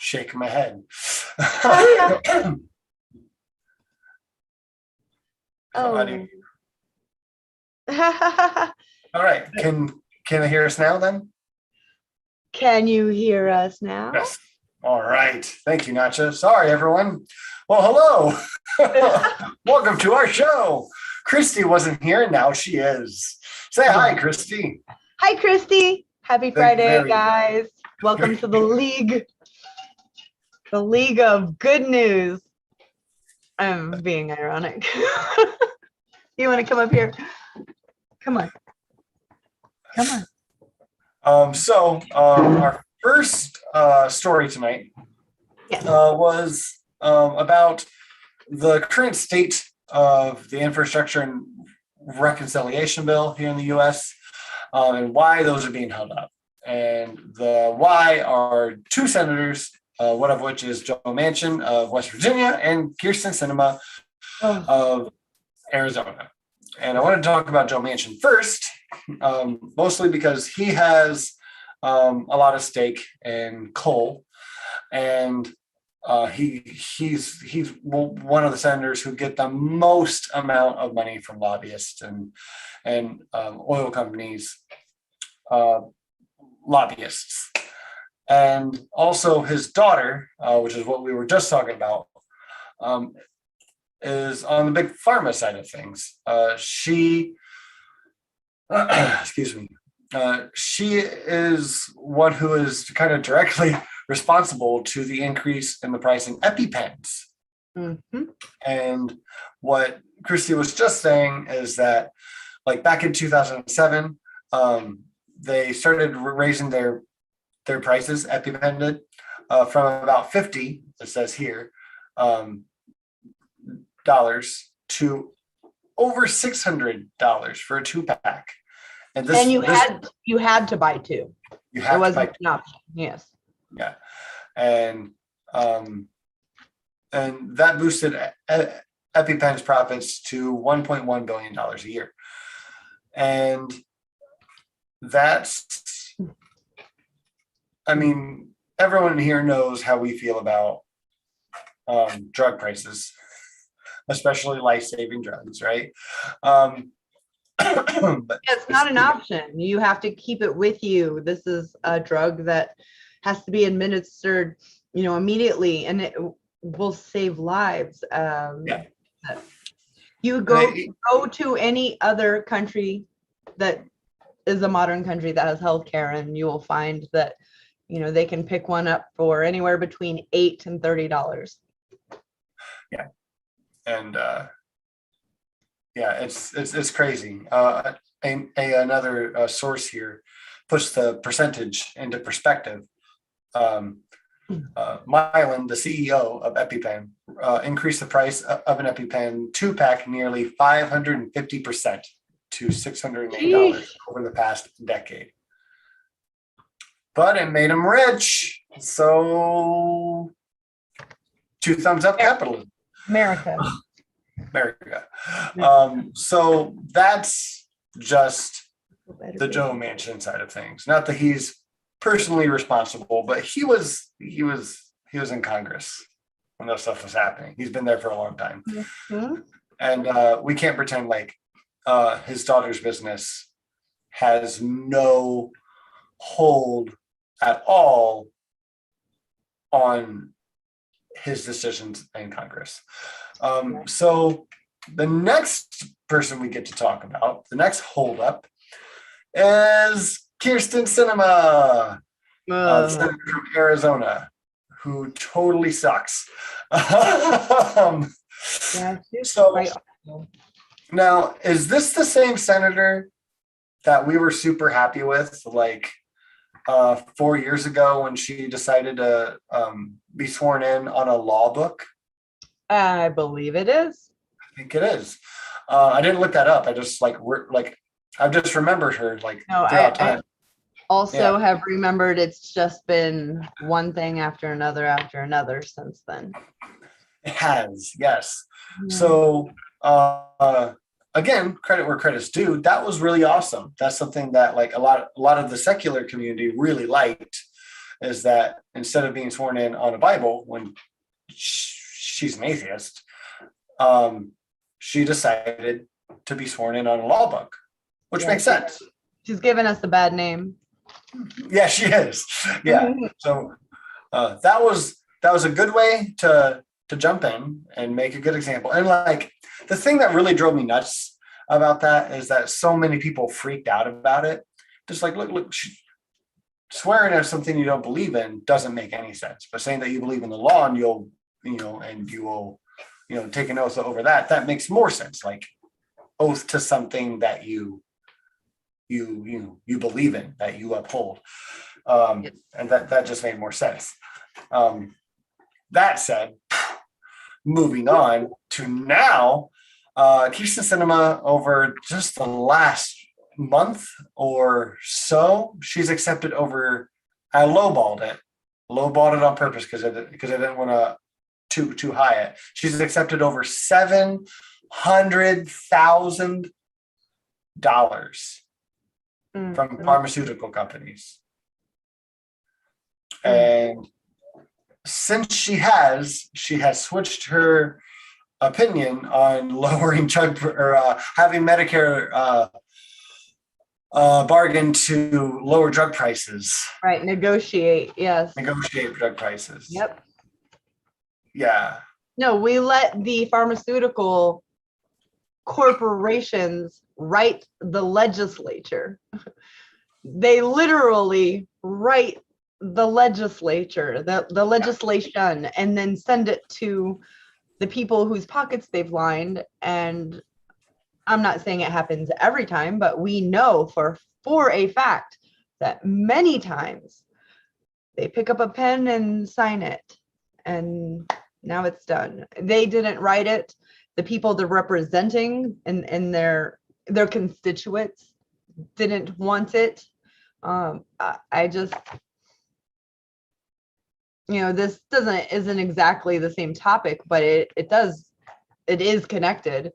shaking my head. Oh. All right. Can I hear us now then? Can you hear us now? Yes. All right. Thank you, Nacha. Sorry, everyone. Well, hello. Welcome to our show. Christy wasn't here, and now she is. Say hi, Christy. Hi, Christy. Happy Friday, guys. Welcome to the League. The League of Good News. I'm being ironic. You want to come up here? Come on. Come on. Our first story tonight was about the current state of the infrastructure and reconciliation bill here in the U.S. And why those are being held up. And the why are two senators, one of which is Joe Manchin of West Virginia and Kirsten Sinema of Arizona. And I want to talk about Joe Manchin first, mostly because he has a lot of stake in coal, and he's one of the senators who get the most amount of money from lobbyists and oil companies, lobbyists, and also his daughter, which is what we were just talking about, is on the big pharma side of things. She is one who is kind of directly responsible to the increase in the price in EpiPens. Mm-hmm. And what Christy was just saying is that, like back in 2007, they started raising their prices, EpiPen did, from about $50, it says here, dollars to over $600 for a 2-pack. And you had to buy two. You had to buy two. An option. Yes. Yeah. And that boosted EpiPen's profits to $1.1 billion a year. And that's, I mean, everyone here knows how we feel about drug prices, especially life-saving drugs, right? But it's not an option. You have to keep it with you. This is a drug that has to be administered, immediately, and it will save lives. You go to any other country that is a modern country that has healthcare, and you will find that, they can pick one up for anywhere between $8 and $30. Yeah. And it's crazy. Another source here puts the percentage into perspective. Mylan, the CEO of EpiPen, increased the price of an EpiPen 2-pack nearly 550% to $608 over the past decade. But it made him rich. So 2 thumbs up capitalism. America. So that's just the Joe Manchin side of things. Not that he's personally responsible, but he was in Congress when that stuff was happening. He's been there for a long time. Mm-hmm. And we can't pretend like his daughter's business has no hold at all on his decisions in Congress. So the next person we get to talk about, the next holdup, is Kirsten Sinema, senator from Arizona, who totally sucks. So now, is this the same senator that we were super happy with, like 4 years ago when she decided to be sworn in on a law book? I believe it is. I think it is. I didn't look that up. I just I've just remembered her throughout time. I also have remembered it's just been one thing after another since then. It has, yes. Yeah. So again, credit where credit's due. That was really awesome. That's something that a lot of the secular community really liked, is that instead of being sworn in on a Bible when she's an atheist, she decided to be sworn in on a law book, which makes sense. She's given us a bad name. Yeah, she is. Yeah. So that was a good way to jump in and make a good example. And like the thing that really drove me nuts about that is that so many people freaked out about it. Just like, look, swearing at something you don't believe in doesn't make any sense. But saying that you believe in the law and you will take an oath over that makes more sense. Like oath to something that you believe in, that you uphold. And that just made more sense. That said, moving on to now, Kirsten Sinema, over just the last month or so, she's accepted over. I lowballed it on purpose because I didn't want to too high it. She's accepted over $700,000 from pharmaceutical companies, and since she has switched her opinion on lowering having Medicare bargain to lower drug prices. Right, negotiate drug prices. Yep. Yeah. No, we let the pharmaceutical corporations write the legislature. They literally write the legislature, the legislation, and then send it to the people whose pockets they've lined. And I'm not saying it happens every time, but we know for a fact that many times they pick up a pen and sign it, and now it's done. They didn't write it. The people they're representing and their constituents didn't want it. I just, this isn't exactly the same topic, but it is connected.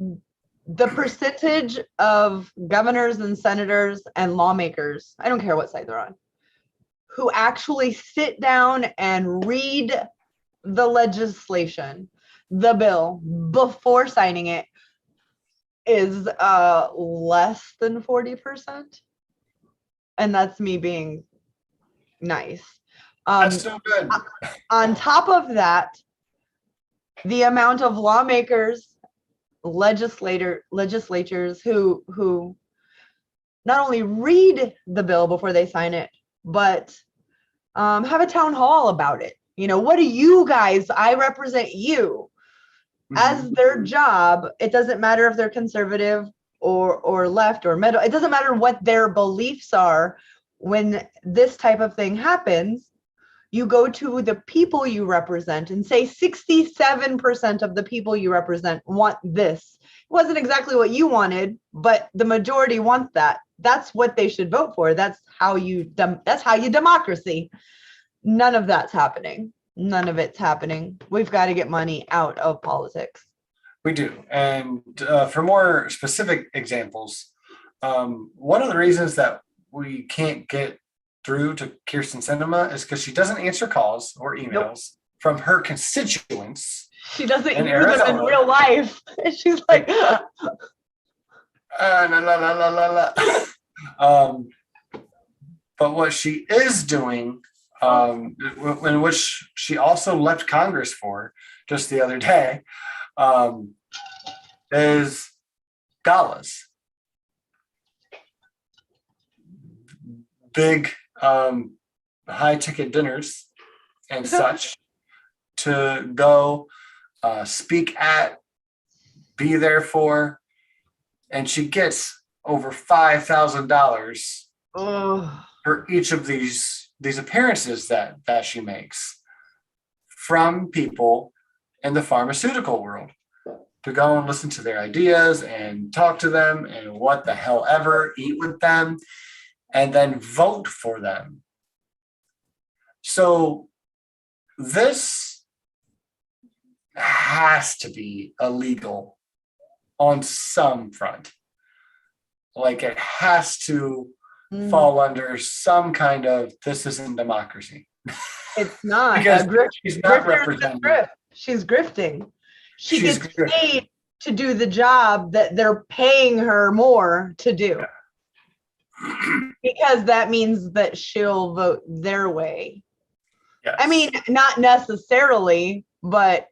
The percentage of governors and senators and lawmakers, I don't care what side they're on, who actually sit down and read the legislation, the bill, before signing it is less than 40%. And that's me being nice. That's still good. On top of that, the amount of lawmakers, legislatures who not only read the bill before they sign it, but have a town hall about it. What do you guys, I represent you as their job. It doesn't matter if they're conservative or left or middle. It doesn't matter what their beliefs are. When this type of thing happens, you go to the people you represent and say 67% of the people you represent want this. It wasn't exactly what you wanted, but the majority want that. That's what they should vote for. That's how you democracy. None of that's happening. None of it's happening. We've got to get money out of politics. We do. And for more specific examples, one of the reasons that we can't get through to Kirsten Sinema is because she doesn't answer calls or emails from her constituents. She doesn't hear them in real life. She's like, la, la, la, la. But what she is doing, in which she also left Congress for just the other day, is galas. Big high ticket dinners and such to go speak at, be there for, and she gets over $5,000 for each of these appearances that she makes from people in the pharmaceutical world to go and listen to their ideas and talk to them and what the hell ever, eat with them, and then vote for them. So this has to be illegal on some front. Like it has to fall under some kind of this isn't democracy. It's not. Because she's not representing. She's grifting. She gets paid to do the job that they're paying her more to do. Because that means that she'll vote their way. Yes. I mean, not necessarily, but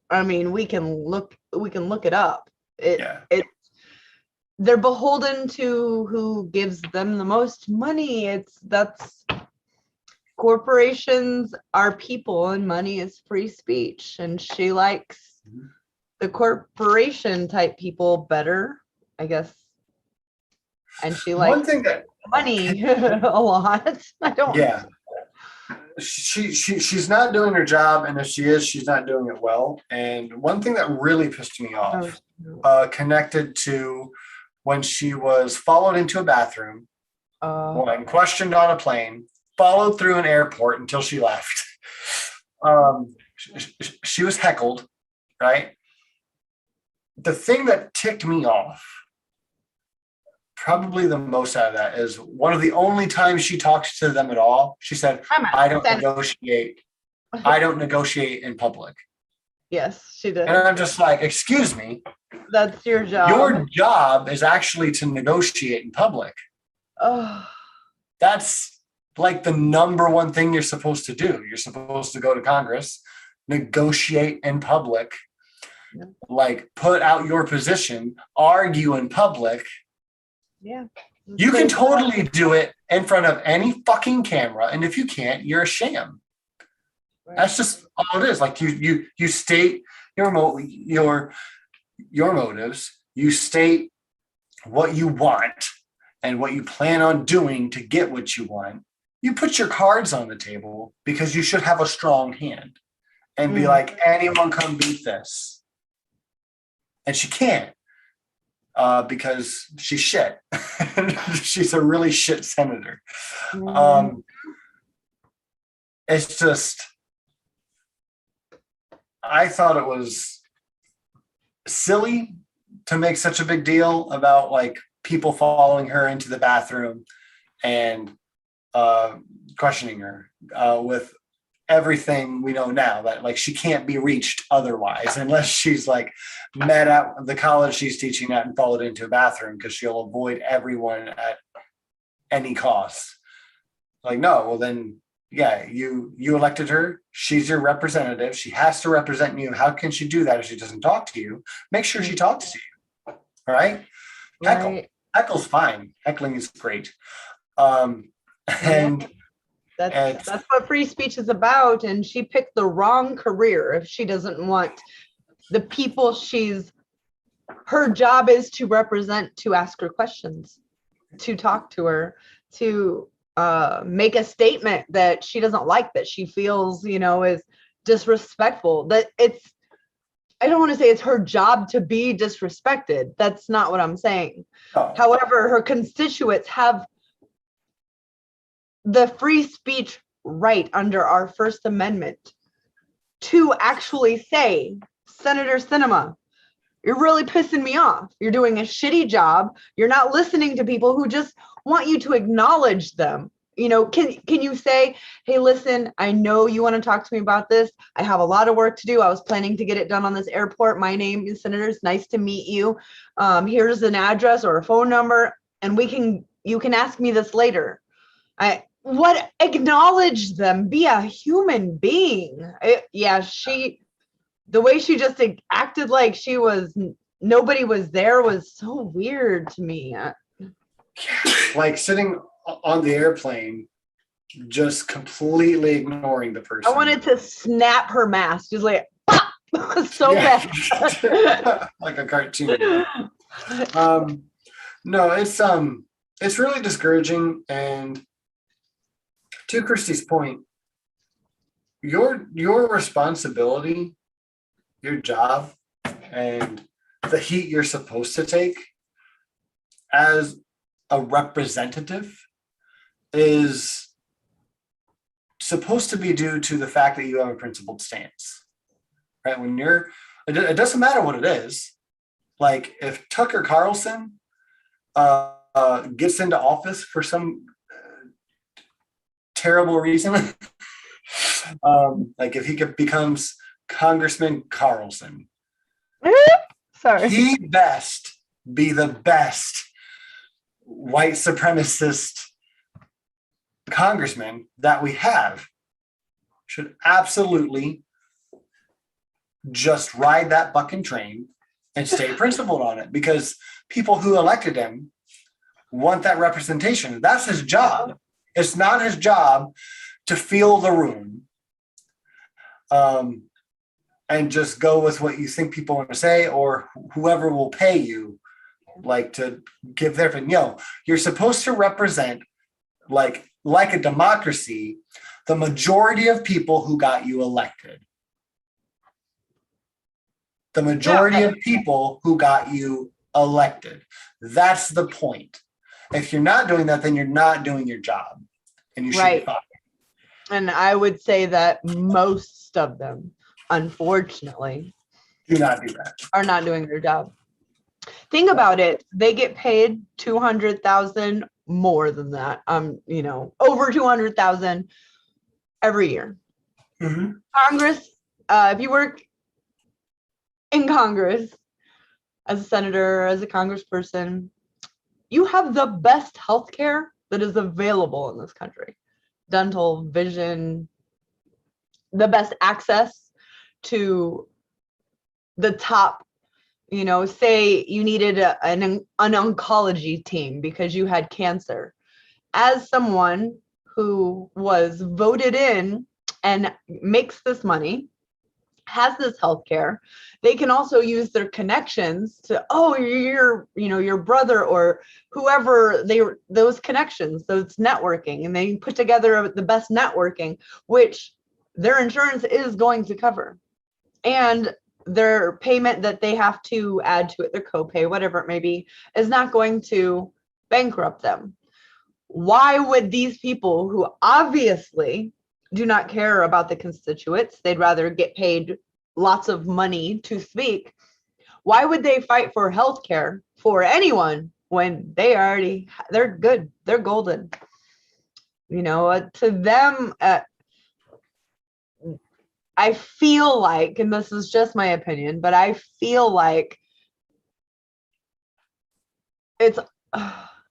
I mean, we can look it up. They're beholden to who gives them the most money. That's corporations are people and money is free speech, and she likes the corporation type people better, I guess. And she likes money a lot. I don't. Yeah. She's not doing her job, and if she is, she's not doing it well. And one thing that really pissed me off connected to when she was followed into a bathroom, when questioned on a plane, followed through an airport until she left. She was heckled, right? The thing that ticked me off, probably the most out of that, is one of the only times she talked to them at all. She said, I don't negotiate in public. Yes, she did. And I'm just like, excuse me. That's your job. Your job is actually to negotiate in public. Oh. That's like the number one thing you're supposed to do. You're supposed to go to Congress, negotiate in public, like put out your position, argue in public. Yeah. You can totally do it in front of any fucking camera, and if you can't, you're a sham. Right. That's just all it is. Like you state your motives, you state what you want and what you plan on doing to get what you want. You put your cards on the table because you should have a strong hand and be like, anyone come beat this. And she can't. Because she's shit. She's a really shit senator. It's just, I thought it was silly to make such a big deal about like people following her into the bathroom and questioning her with everything we know now, that like she can't be reached otherwise unless she's like met at the college she's teaching at and followed into a bathroom, because she'll avoid everyone at any cost. Like, no, well then, yeah, you elected her. She's your representative. She has to represent you. How can she do that if she doesn't talk to you? Make sure she talks to you. All right? Heckle. Heckle's fine. Heckling is great. And that's what free speech is about. And she picked the wrong career if she doesn't want the people her job is to represent, to ask her questions, to talk to her, to make a statement that she doesn't like, that she feels, is disrespectful. That I don't want to say it's her job to be disrespected. That's not what I'm saying. Oh. However, her constituents have the free speech right under our First Amendment to actually say, Senator Sinema, you're really pissing me off. You're doing a shitty job. You're not listening to people who just want you to acknowledge them. Can you say, hey, listen, I know you want to talk to me about this. I have a lot of work to do. I was planning to get it done on this airport. My name is Senator. It's nice to meet you. Here's an address or a phone number, and you can ask me this later. Acknowledge them, be a human being. The way she just acted like nobody was there was so weird to me. Like sitting on the airplane, just completely ignoring the person. I wanted to snap her mask. Just like, pop! So bad. Like a cartoon. No, it's really discouraging. And to Christy's point, your responsibility, your job, and the heat you're supposed to take as a representative is supposed to be due to the fact that you have a principled stance, right? It doesn't matter what it is. Like if Tucker Carlson gets into office for some terrible reason, like if he becomes Congressman Carlson, Sorry. he best be the best white supremacist congressman that we have. Should absolutely just ride that fucking train and stay principled on it, because people who elected him want that representation. That's his job. It's not his job to feel the room and just go with what you think people want to say, or whoever will pay you, like, to give their opinion. You're supposed to represent, like a democracy, the majority of people who got you elected. The majority of people who got you elected. That's the point. If you're not doing that, then you're not doing your job, and you should be fired. And I would say that most of them, unfortunately, do not do that. Are not doing their job. Think about it. They get paid $200,000 more than that. Over $200,000 every year. Mm-hmm. Congress, if you work in Congress as a senator, as a congressperson, you have the best healthcare that is available in this country. Dental, vision, the best access to the top, say you needed an oncology team because you had cancer. As someone who was voted in and makes this money, has this healthcare, they can also use their connections to, your brother or whoever, those connections, those networking, and they put together the best networking, which their insurance is going to cover. And their payment that they have to add to it, their copay, whatever it may be, is not going to bankrupt them. Why would these people who obviously do not care about the constituents, they'd rather get paid lots of money to speak, why would they fight for healthcare for anyone when they're good, they're golden? To them, I feel like, and this is just my opinion, but I feel like it's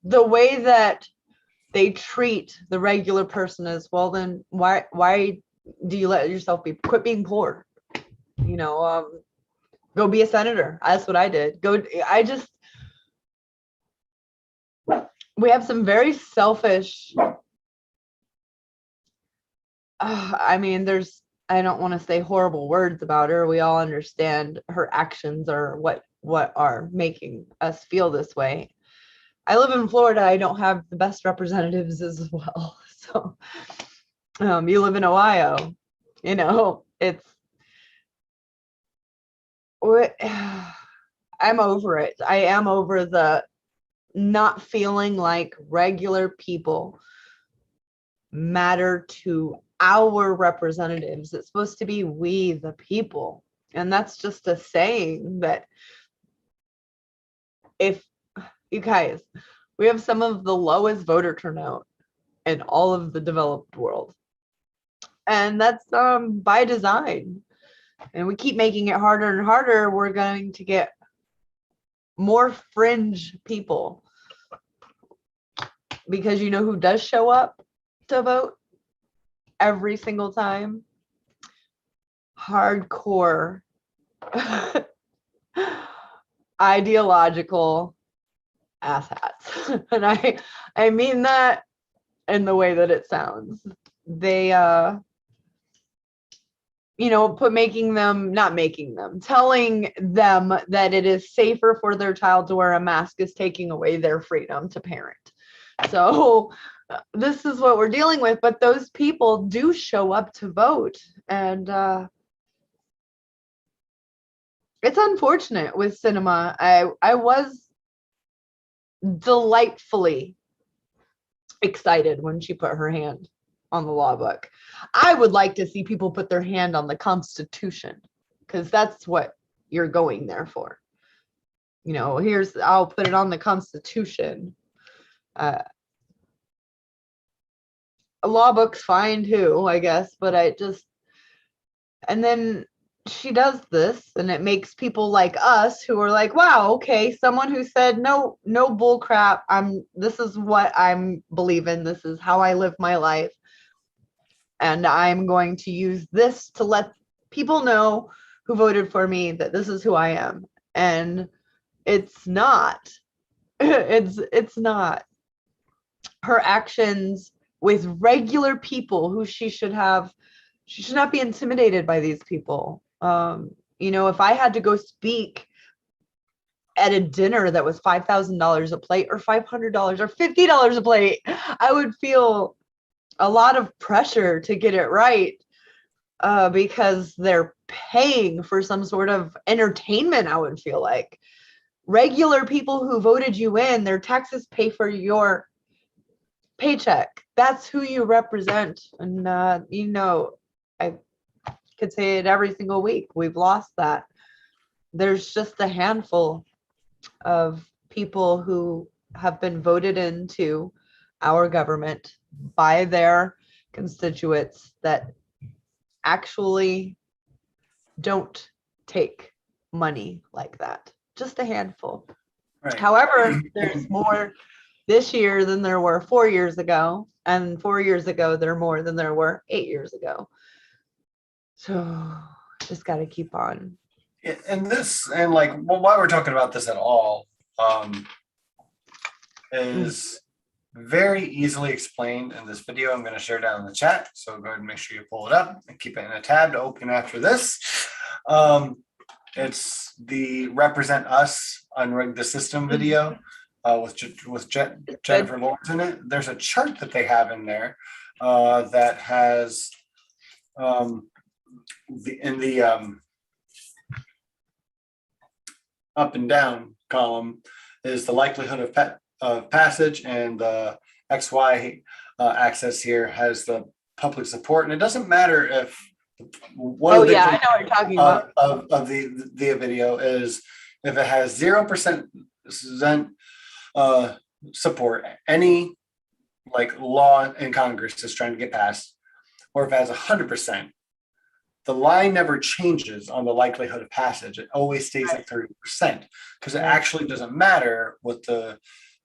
the way that they treat the regular person as, well, then why do you let yourself quit being poor? Go be a senator. That's what I did. We have some very selfish, I don't want to say horrible words about her. We all understand her actions are what are making us feel this way. I live in Florida. I don't have the best representatives as well. So you live in Ohio, I'm over it. I am over the not feeling like regular people matter to our representatives. It's supposed to be we the people. And that's just a saying that, if you guys, we have some of the lowest voter turnout in all of the developed world. And that's by design. And we keep making it harder and harder, we're going to get more fringe people. Because you know who does show up to vote every single time? Hardcore, ideological asshats. And I mean that in the way that it sounds. They telling them that it is safer for their child to wear a mask is taking away their freedom to parent. So this is what we're dealing with, but those people do show up to vote. And it's unfortunate with Cinema. I was delightfully excited when she put her hand on the law book. I would like to see people put their hand on the Constitution, because that's what you're going there for. I'll put it on the Constitution. Law book's fine too, I guess, but and then she does this and it makes people like us who are like, wow, okay, someone who said no bull crap, this is what I'm believing, this is how I live my life, and I'm going to use this to let people know who voted for me that this is who I am. And it's not. It's not. Her actions with regular people who she should not be intimidated by these people. If I had to go speak at a dinner that was $5,000 a plate or $500 or $50 a plate, I would feel a lot of pressure to get it right, because they're paying for some sort of entertainment. I would feel like regular people who voted you in, their taxes pay for your paycheck. That's who you represent. And I could say it every single week. We've lost that. There's just a handful of people who have been voted into our government by their constituents that actually don't take money like that. Just a handful. Right. However, there's more this year than there were 4 years ago, and 4 years ago there are more than there were 8 years ago. So just got to keep on. And why we're talking about this at all is very easily explained in this video. I'm going to share it down in the chat, so go ahead and make sure you pull it up and keep it in a tab to open after this. It's the Represent Us, Unrig the System video with Jennifer Lawrence in it. There's a chart that they have in there that has in the up and down column is the likelihood of passage, and the XY axis here has the public support. And it doesn't matter if I know what you're talking about. Of the video is if it has 0% support, any law in Congress is trying to get passed, or if it has 100%. The line never changes on the likelihood of passage. It always stays at 30%, because it actually doesn't matter what the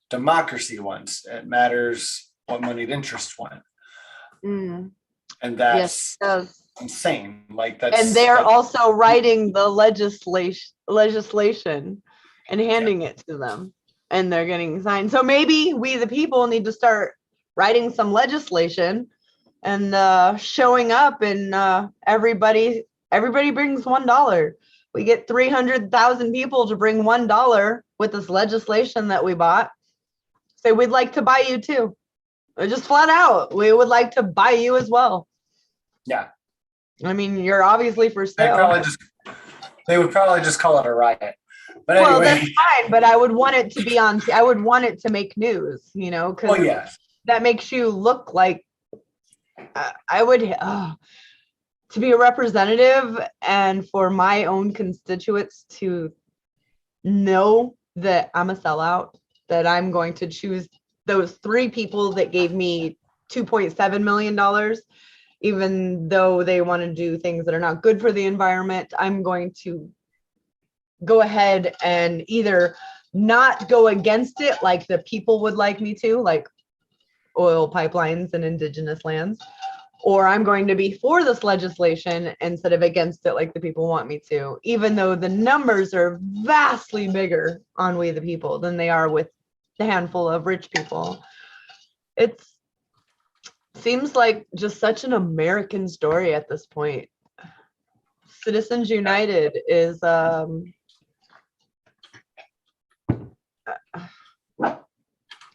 democracy wants. It matters what moneyed interest want. And that's insane. And they're also writing the legislation and handing it to them, and they're getting signed. So maybe we, the people, need to start writing some legislation and showing up, and everybody brings $1. We get 300,000 people to bring $1 with this legislation that we bought. Say, we'd like to buy you too. Or just flat out, we would like to buy you as well. Yeah. I mean, you're obviously for sale. They would probably just call it a riot. But anyway. Well, that's fine, but I would want it to be I would want it to make news, because that makes you look like I would to be a representative, and for my own constituents to know that I'm a sellout, that I'm going to choose those 3 people that gave me $2.7 million, even though they want to do things that are not good for the environment. I'm going to go ahead and either not go against it like the people would like me to, like oil pipelines and indigenous lands, or I'm going to be for this legislation instead of against it like the people want me to, even though the numbers are vastly bigger on we the people than they are with the handful of rich people. It seems like just such an American story at this point. Citizens United is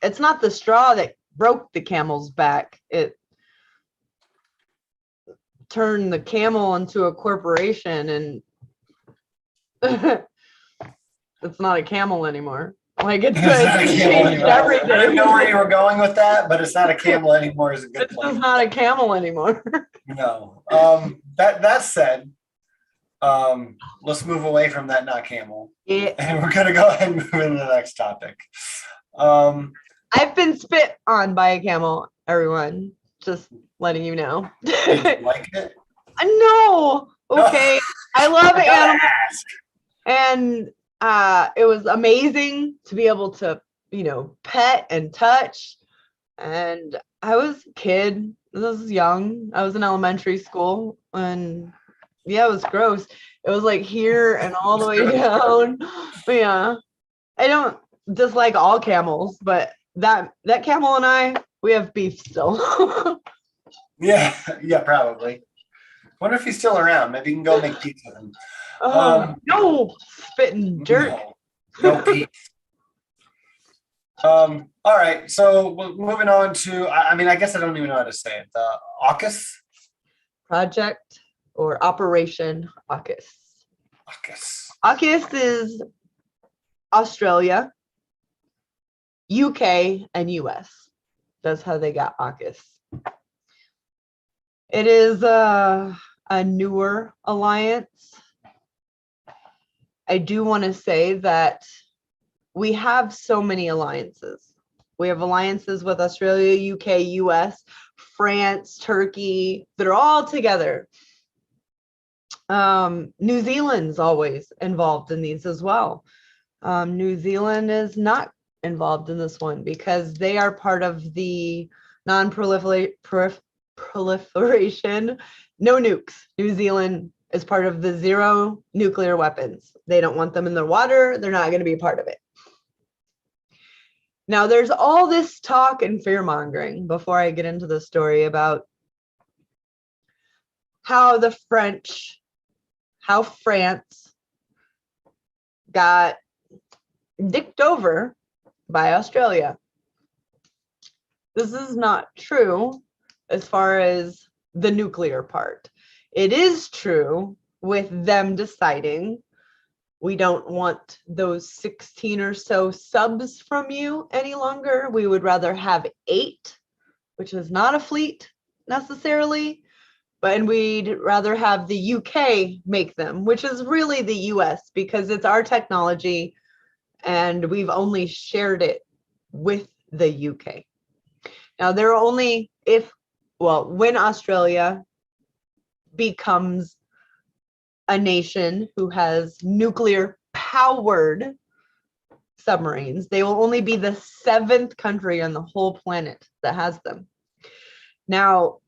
it's not the straw that broke the camel's back. It turned the camel into a corporation, and it's not a camel anymore. It's changed everything. I didn't know where you were going with that, but it's not a camel anymore is a good point. It's not a camel anymore. No. That said, let's move away from that not camel. Yeah. And we're gonna go ahead and move into the next topic. I've been spit on by a camel, everyone. Just letting you know. Did you like it? No. Okay. I love I gotta animals. ask. And it was amazing to be able to, pet and touch. And I was a kid. I was young. I was in elementary school. And yeah, it was gross. It was like here and all the way down. But yeah, I don't dislike all camels, but that camel and I, we have beef still. Yeah, probably. Wonder if he's still around. Maybe you can go make pizza with him. No, spitting dirt. No peace. All right, so moving on to, I guess I don't even know how to say it. The AUKUS? Project or Operation AUKUS. AUKUS is Australia, UK, and US. That's how they got AUKUS. It is a newer alliance. I do want to say that we have so many alliances. We have alliances with Australia, UK, US, France, Turkey. They're all together. New Zealand's always involved in these as well. New Zealand is not involved in this one because they are part of the non-proliferation, no nukes. New Zealand is part of the zero nuclear weapons. They don't want them in their water. They're not going to be a part of it. Now, there's all this talk and fear mongering before I get into the story about how France got dicked over by Australia. This is not true as far as the nuclear part. It is true with them deciding we don't want those 16 or so subs from you any longer. We would rather have 8, which is not a fleet necessarily, and we'd rather have the UK make them, which is really the US because it's our technology and we've only shared it with the UK. Now, there are only when Australia becomes a nation who has nuclear powered submarines, they will only be the 7th country on the whole planet that has them. Now,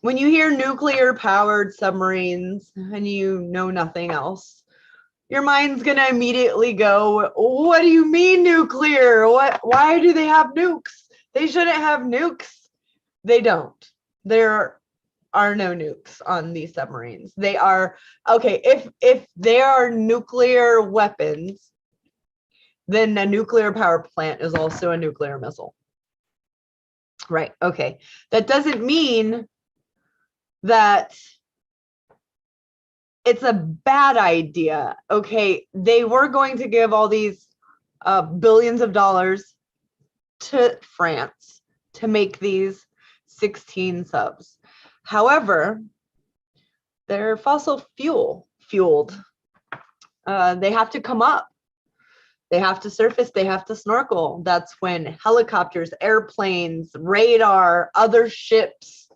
when you hear nuclear powered submarines and you know nothing else, your mind's going to immediately go, what do you mean nuclear? Why do they have nukes? They shouldn't have nukes. They don't. There are no nukes on these submarines. They are, okay, if they are nuclear weapons, then a nuclear power plant is also a nuclear missile. Right, okay. That doesn't mean that it's a bad idea. Okay, they were going to give all these billions of dollars to France to make these 16 subs. However, they're fossil fueled. They have to come up. They have to surface. They have to snorkel. That's when helicopters, airplanes, radar, other ships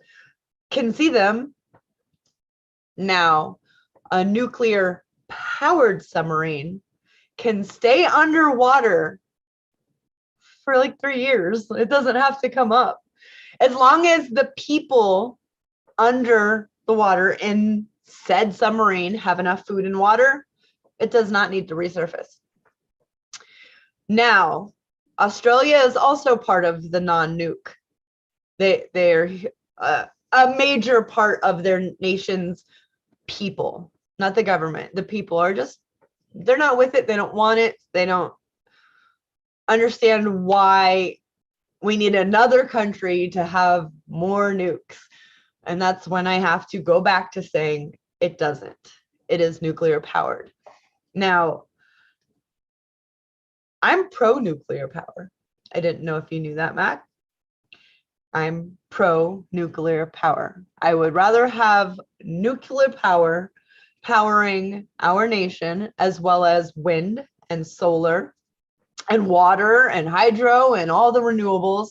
can see them. Now, a nuclear powered submarine can stay underwater for like 3 years. It doesn't have to come up. As long as the people under the water in said submarine have enough food and water, it does not need to resurface. Now, Australia is also part of the non-nuke. They're a major part of their nation's people, not the government. The people are just, they're not with it. They don't want it. They don't understand why we need another country to have more nukes. And that's when I have to go back to saying it doesn't. It is nuclear powered. Now, I'm pro-nuclear power. I didn't know if you knew that, Mac. I'm pro-nuclear power. I would rather have nuclear power powering our nation as well as wind and solar and water and hydro and all the renewables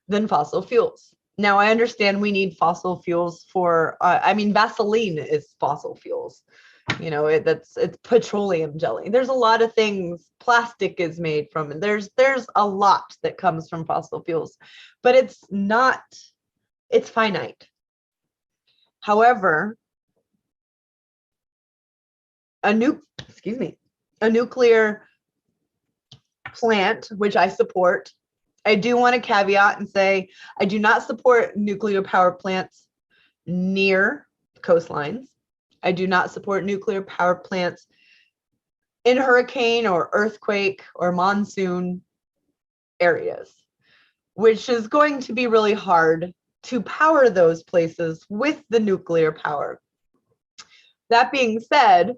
than fossil fuels. Now, I understand we need fossil fuels for, Vaseline is fossil fuels. It's petroleum jelly. There's a lot of things plastic is made from, and there's a lot that comes from fossil fuels, but it's finite. However, a nuclear plant, which I support, I do want to caveat and say I do not support nuclear power plants near coastlines. I do not support nuclear power plants in hurricane or earthquake or monsoon areas, which is going to be really hard to power those places with the nuclear power. That being said,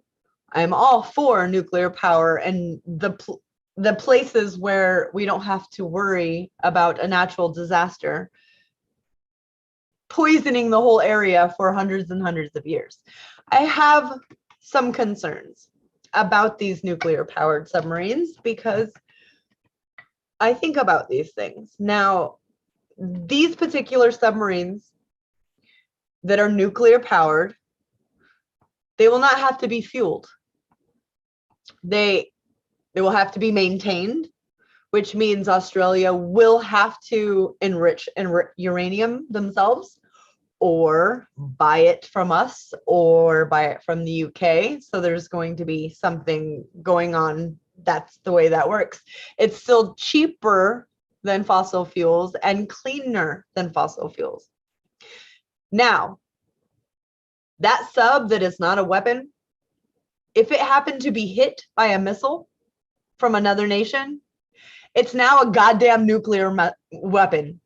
I'm all for nuclear power and the places where we don't have to worry about a natural disaster poisoning the whole area for hundreds and hundreds of years. I have some concerns about these nuclear powered submarines because I think about these things. Now, these particular submarines that are nuclear powered, they will not have to be fueled. They will have to be maintained, which means Australia will have to enrich uranium themselves, or buy it from us, or buy it from the UK. So there's going to be something going on. That's the way that works. It's still cheaper than fossil fuels and cleaner than fossil fuels. Now, that sub that is not a weapon, if it happened to be hit by a missile from another nation, it's now a goddamn nuclear weapon.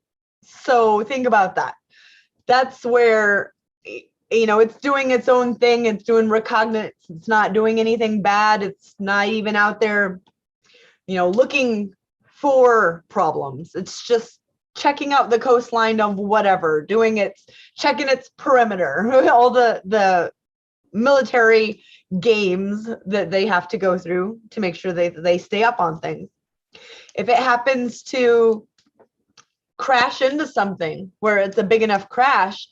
So think about that. That's where, it's doing its own thing. It's doing recognizance. It's not doing anything bad. It's not even out there, looking for problems. It's just checking out the coastline of whatever, checking its perimeter, all the military games that they have to go through to make sure they stay up on things. If it happens to crash into something where it's a big enough crash,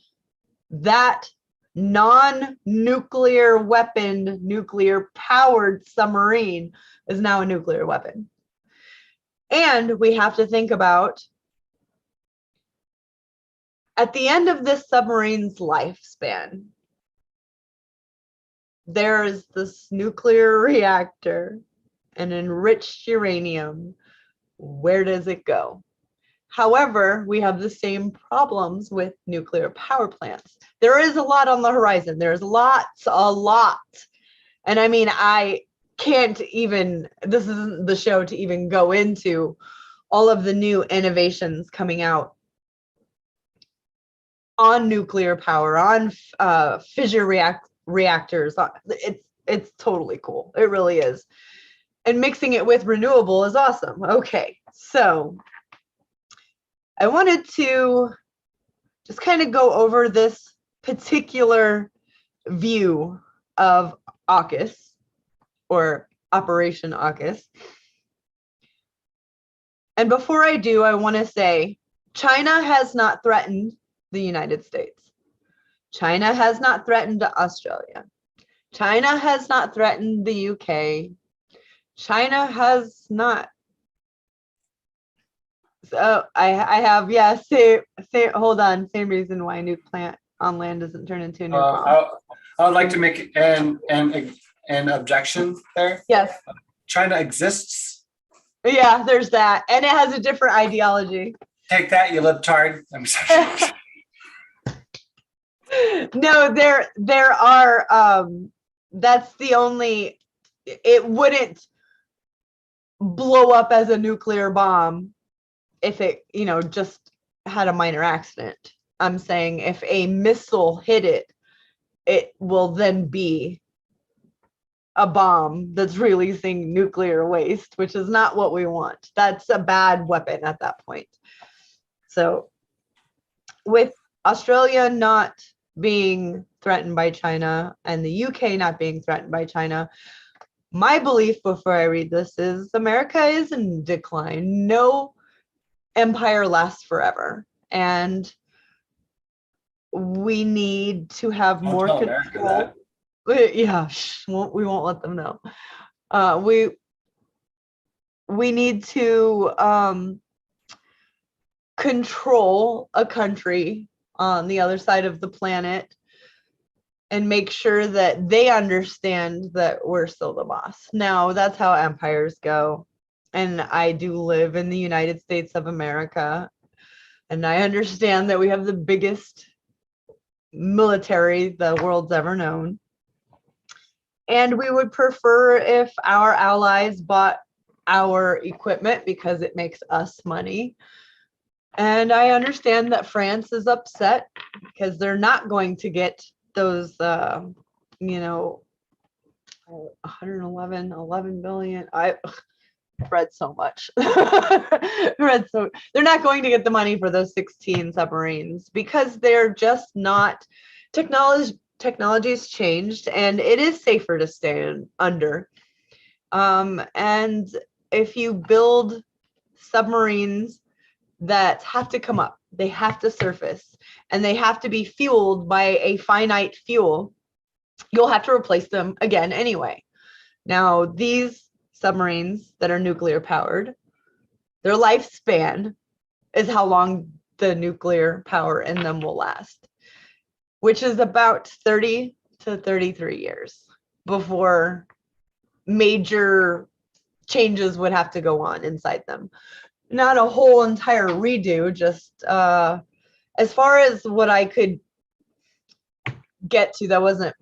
that non-nuclear weapon, nuclear powered submarine is now a nuclear weapon. And we have to think about, at the end of this submarine's lifespan, there is this nuclear reactor and enriched uranium. Where does it go? However, we have the same problems with nuclear power plants. There is a lot on the horizon. There's a lot. And I can't even, this isn't the show to even go into all of the new innovations coming out on nuclear power, on fissure reactors. It's totally cool. It really is. And mixing it with renewable is awesome. Okay, so I wanted to just kind of go over this particular view of AUKUS, or Operation AUKUS. And before I do, I want to say China has not threatened the United States. China has not threatened Australia. China has not threatened the UK. China has not. So I have, yeah, hold on, same reason why a nuke plant on land doesn't turn into a nuke bomb. I would like to make an objection there. Yes. China exists. Yeah, there's that. And it has a different ideology. Take that, you libtard. I'm sorry. No, there are, that's the only, it wouldn't blow up as a nuclear bomb if it, just had a minor accident. I'm saying if a missile hit it, it will then be a bomb that's releasing nuclear waste, which is not what we want. That's a bad weapon at that point. So with Australia not being threatened by China and the UK not being threatened by China, My belief before I read this is America is in decline. No empire lasts forever. And we need to have Don't more tell America control. that. Yeah, we won't let them know. We need to control a country on the other side of the planet and make sure that they understand that we're still the boss. Now, that's how empires go. And I do live in the United States of America. And I understand that we have the biggest military the world's ever known. And we would prefer if our allies bought our equipment because it makes us money. And I understand that France is upset because they're not going to get those, 11 billion. I read so much. They're not going to get the money for those 16 submarines because they're just not, technology's changed and it is safer to stay under. And if you build submarines that have to come up, they have to surface, and they have to be fueled by a finite fuel, you'll have to replace them again anyway. Now, these submarines that are nuclear powered, their lifespan is how long the nuclear power in them will last, which is about 30 to 33 years before major changes would have to go on inside them. Not a whole entire redo, just as far as what I could get to, that wasn't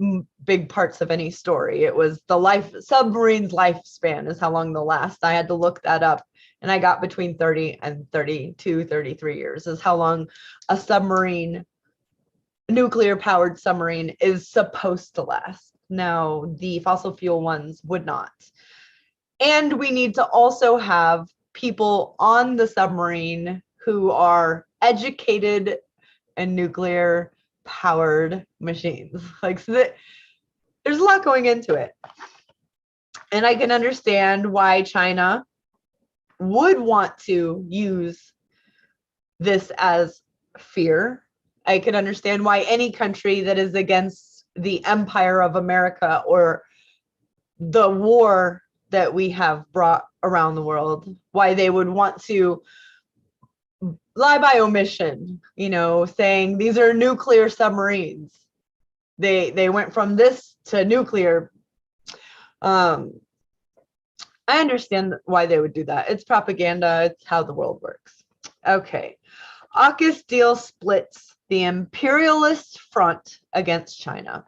big parts of any story. It was the submarine's lifespan is how long they'll last. I had to look that up, and I got between 30 and 32, 33 years is how long a submarine, nuclear powered submarine, is supposed to last. Now, the fossil fuel ones would not. And we need to also have people on the submarine who are educated in nuclear powered machines. Like, so there's a lot going into it. And I can understand why China would want to use this as fear. I can understand why any country that is against the empire of America or the war that we have brought around the world, why they would want to lie by omission, saying these are nuclear submarines. They went from this to nuclear. I understand why they would do that. It's propaganda. It's how the world works. Okay. AUKUS deal splits the imperialist front against China.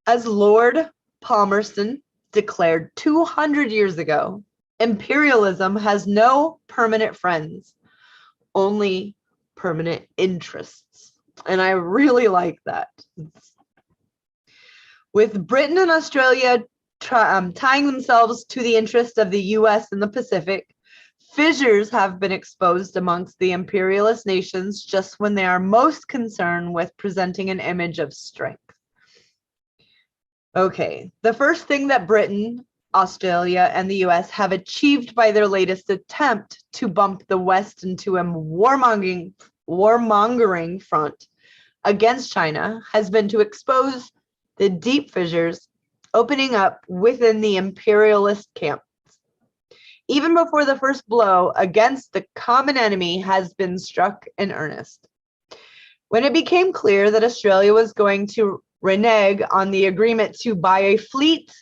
As Lord Palmerston declared 200 years ago, imperialism has no permanent friends, only permanent interests. And I really like that. With Britain and Australia tying themselves to the interest of the US in the Pacific, fissures have been exposed amongst the imperialist nations just when they are most concerned with presenting an image of strength. Okay, the first thing that Britain, Australia, and the US have achieved by their latest attempt to bump the West into a warmongering front against China has been to expose the deep fissures opening up within the imperialist camps. Even before the first blow against the common enemy has been struck in earnest. When it became clear that Australia was going to renege on the agreement to buy a fleet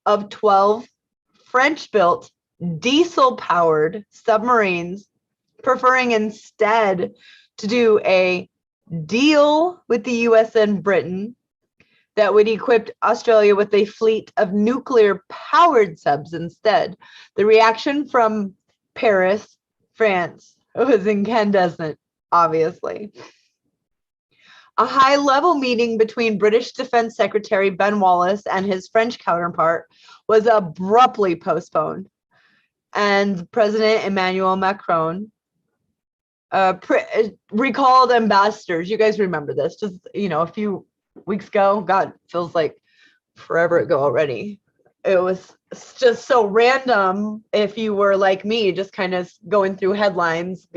of 12 French-built diesel-powered submarines, preferring instead to do a deal with the US and Britain that would equip Australia with a fleet of nuclear-powered subs instead. The reaction from Paris, France, was incandescent, obviously. A high-level meeting between British Defense Secretary Ben Wallace and his French counterpart was abruptly postponed, and President Emmanuel Macron recalled ambassadors. You guys remember this, just a few weeks ago. God, feels like forever ago already. it was just so random. If you were like me, just kind of going through headlines,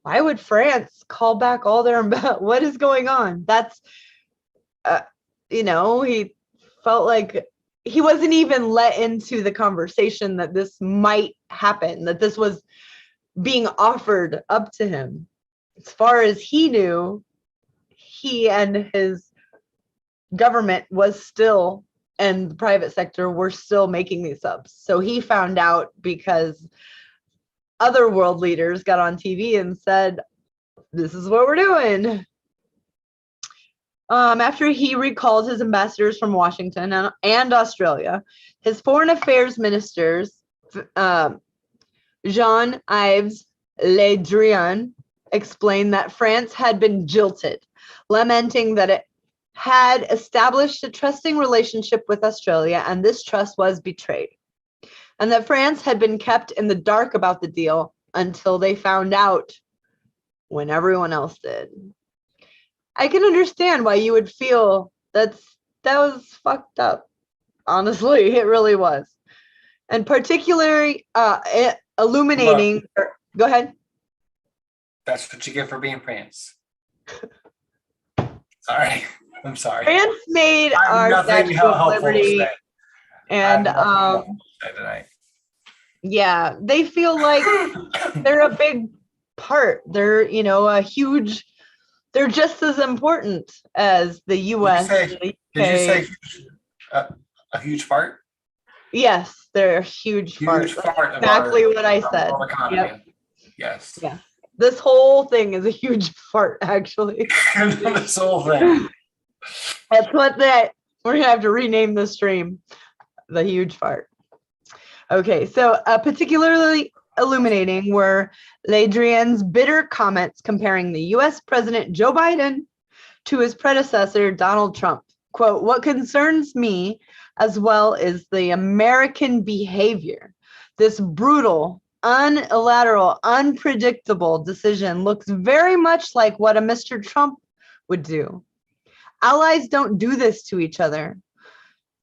why would France call back all their, what is going on? That's, he felt like he wasn't even let into the conversation that this might happen, that this was being offered up to him. As far as he knew, he and his government was still, and the private sector were still making these subs. So he found out because other world leaders got on TV and said, this is what we're doing. After he recalled his ambassadors from Washington and Australia, his foreign affairs ministers, Jean-Yves Le Drian, explained that France had been jilted, lamenting that it had established a trusting relationship with Australia and this trust was betrayed, and that France had been kept in the dark about the deal until they found out when everyone else did. I can understand why you would feel that was fucked up. Honestly, it really was. And particularly illuminating. Go ahead. That's what you get for being France. Sorry. I'm sorry. France made our Statue of Liberty. And yeah, they feel like they're a big part. They're, a huge, they're just as important as the US. Did you say a huge fart? Yes, they're a huge fart. Exactly what I said. Yep. Yes. Yeah. This whole thing is a huge fart, actually. This whole thing. That's what we're gonna have to rename the stream, the huge fart. Okay, so particularly illuminating were Le Drian's bitter comments comparing the US President Joe Biden to his predecessor, Donald Trump. Quote, what concerns me as well is the American behavior. This brutal, unilateral, unpredictable decision looks very much like what a Mr. Trump would do. Allies don't do this to each other.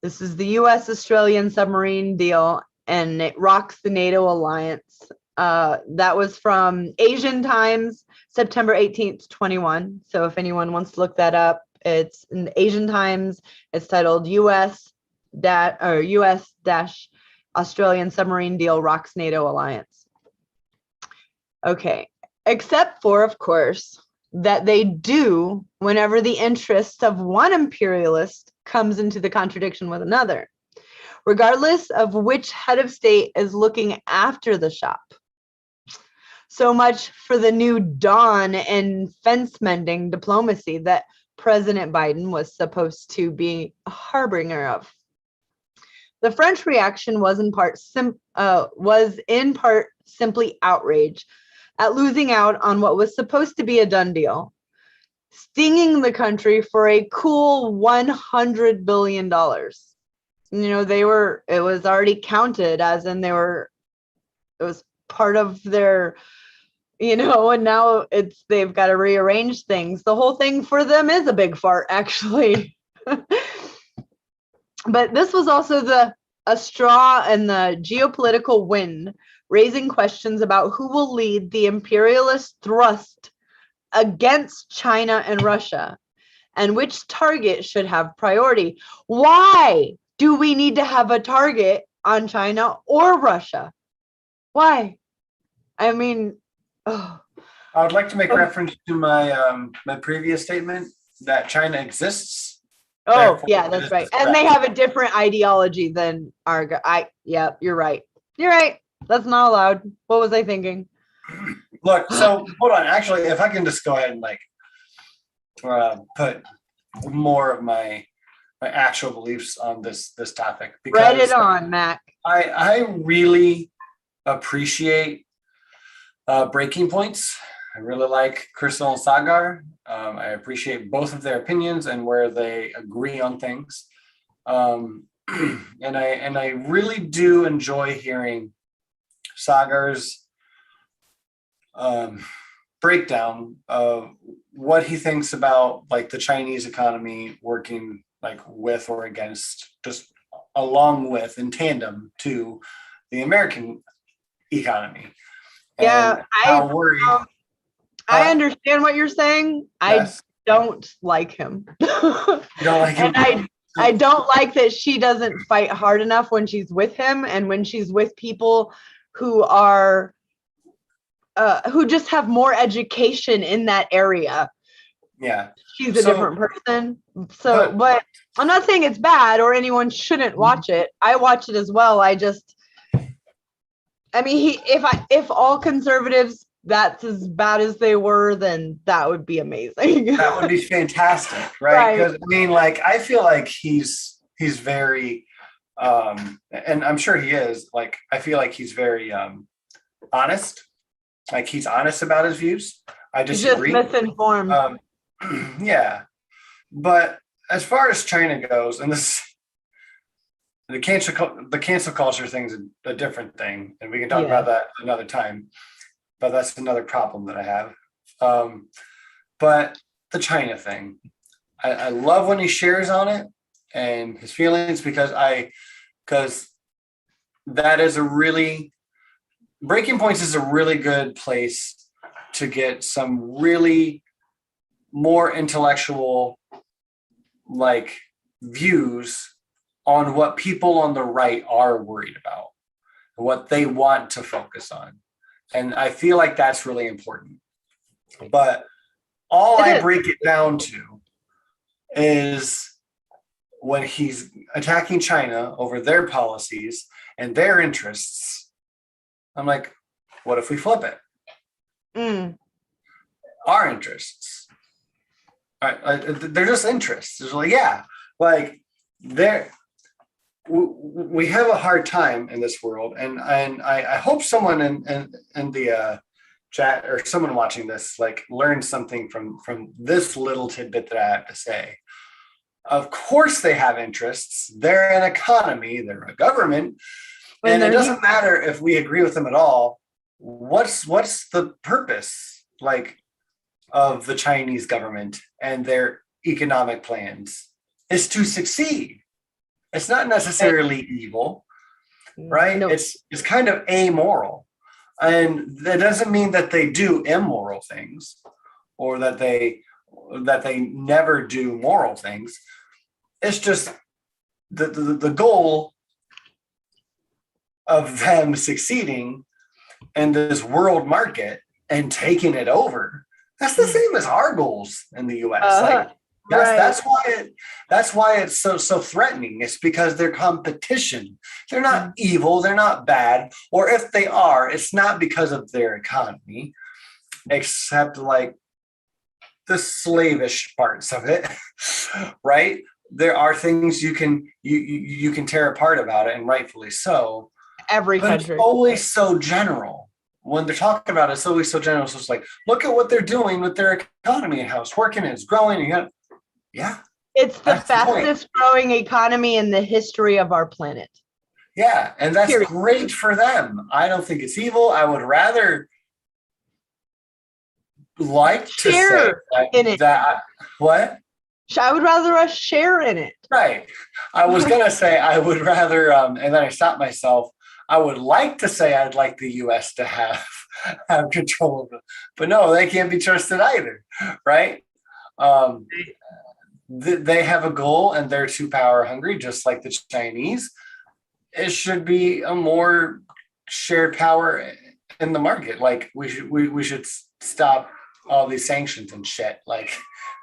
This is the US-Australian submarine deal, and it rocks the NATO alliance. That was from Asian Times, September 18th, 21. So if anyone wants to look that up, it's in the Asian Times. It's titled US-Australian submarine deal rocks NATO alliance. Okay, except for, of course, that they do whenever the interest of one imperialist comes into the contradiction with another, regardless of which head of state is looking after the shop. So much for the new dawn in fence-mending diplomacy that President Biden was supposed to be a harbinger of. The French reaction was in part simply outrage at losing out on what was supposed to be a done deal, stinging the country for a cool $100 billion. It was already counted as in it was part of their, and now they've got to rearrange things. The whole thing for them is a big fart, actually. But this was also a straw in the geopolitical wind, raising questions about who will lead the imperialist thrust against China and Russia, and which target should have priority. Why do we need to have a target on China or Russia? Why? I mean, I would like to make reference to my my previous statement that China exists. Oh, yeah, that's right. And they have a different ideology than our yeah, you're right. You're right. That's not allowed. What was I thinking? Look, so hold on. Actually, if I can just go ahead and put more of my actual beliefs on this topic. Because Read it on, Mac. I really appreciate breaking points. I really like Crystal and Sagar. I appreciate both of their opinions and where they agree on things. And I really do enjoy hearing Sagar's breakdown of what he thinks about the Chinese economy working with or against just along with, in tandem to, the American economy. Yeah, And how worried. I understand what you're saying. Yes. I don't like him. You don't like him? And I don't like that she doesn't fight hard enough when she's with him, and when she's with people who are who just have more education in that area. Yeah. She's a different person. So, but I'm not saying it's bad or anyone shouldn't watch it. I watch it as well. I mean, if all conservatives that's as bad as they were, then that would be amazing. That would be fantastic, right? Because I mean, like, I feel like he's very, and I'm sure he is. Like, I feel like he's very honest. Like, he's honest about his views. I disagree. Just misinformed. Yeah, but as far as China goes, and the cancel culture thing's a different thing, and we can talk about that another time. But that's another problem that I have. But the China thing, I love when he shares on it and his feelings, because that is a really, Breaking Points is a really good place to get some really more intellectual, like, views on what people on the right are worried about, what they want to focus on. And I feel like that's really important. But all I break it down to is when he's attacking China over their policies and their interests, I'm like, what if we flip it? Our interests. They're just interests. It's like, yeah, like, we have a hard time in this world, and I hope someone in the chat, or someone watching this, like, learns something from this little tidbit that I have to say. Of course they have interests. They're an economy, they're a government, and it doesn't matter if we agree with them at all. What's the purpose, like, of the Chinese government and their economic plans? Is to succeed. It's not necessarily evil, right? No. It's kind of amoral. And that doesn't mean that they do immoral things, or that they never do moral things. It's just the goal of them succeeding in this world market and taking it over. That's the same as our goals in the US. That's why it's so threatening. It's because they're competition. They're not evil. They're not bad. Or if they are, it's not because of their economy, except, like, the slavish parts of it, right? There are things you can tear apart about it, and rightfully so. Every country. It's always so general. When they're talking about it, it's always so general. So it's like, look at what they're doing with their economy and how it's working and it's growing. Yeah. It's the fastest growing economy in the history of our planet. Yeah. And that's great for them. I don't think it's evil. I would rather like to say that. What? I would rather us share in it. Right. I was going to say I would rather, and then I stopped myself. I would like to say I'd like the U.S. to have control of it. But no, they can't be trusted either. Right. They have a goal, and they're too power hungry, just like the Chinese. It should be a more shared power in the market. Like, we should stop all these sanctions and shit, like,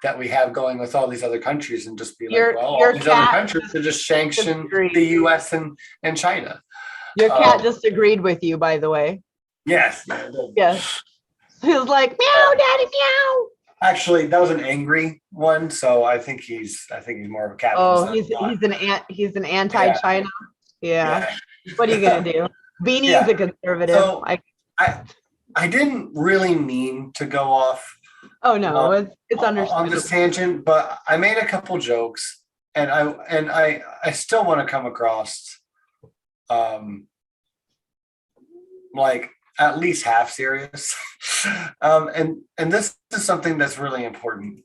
that we have going with all these other countries, and just be like, well, all these other countries should just sanction the U.S. and China. Your cat just agreed with you, by the way. Yes. Yes. He was like, meow, daddy, meow. Actually, that was an angry one, so I think he's more of a cat. Oh, he's an anti-China. Yeah. What are you gonna do? Beanie's a conservative. So I didn't really mean to go off. Oh no, it's understandable on this tangent, but I made a couple jokes, and I still want to come across like at least half serious. And this is something that's really important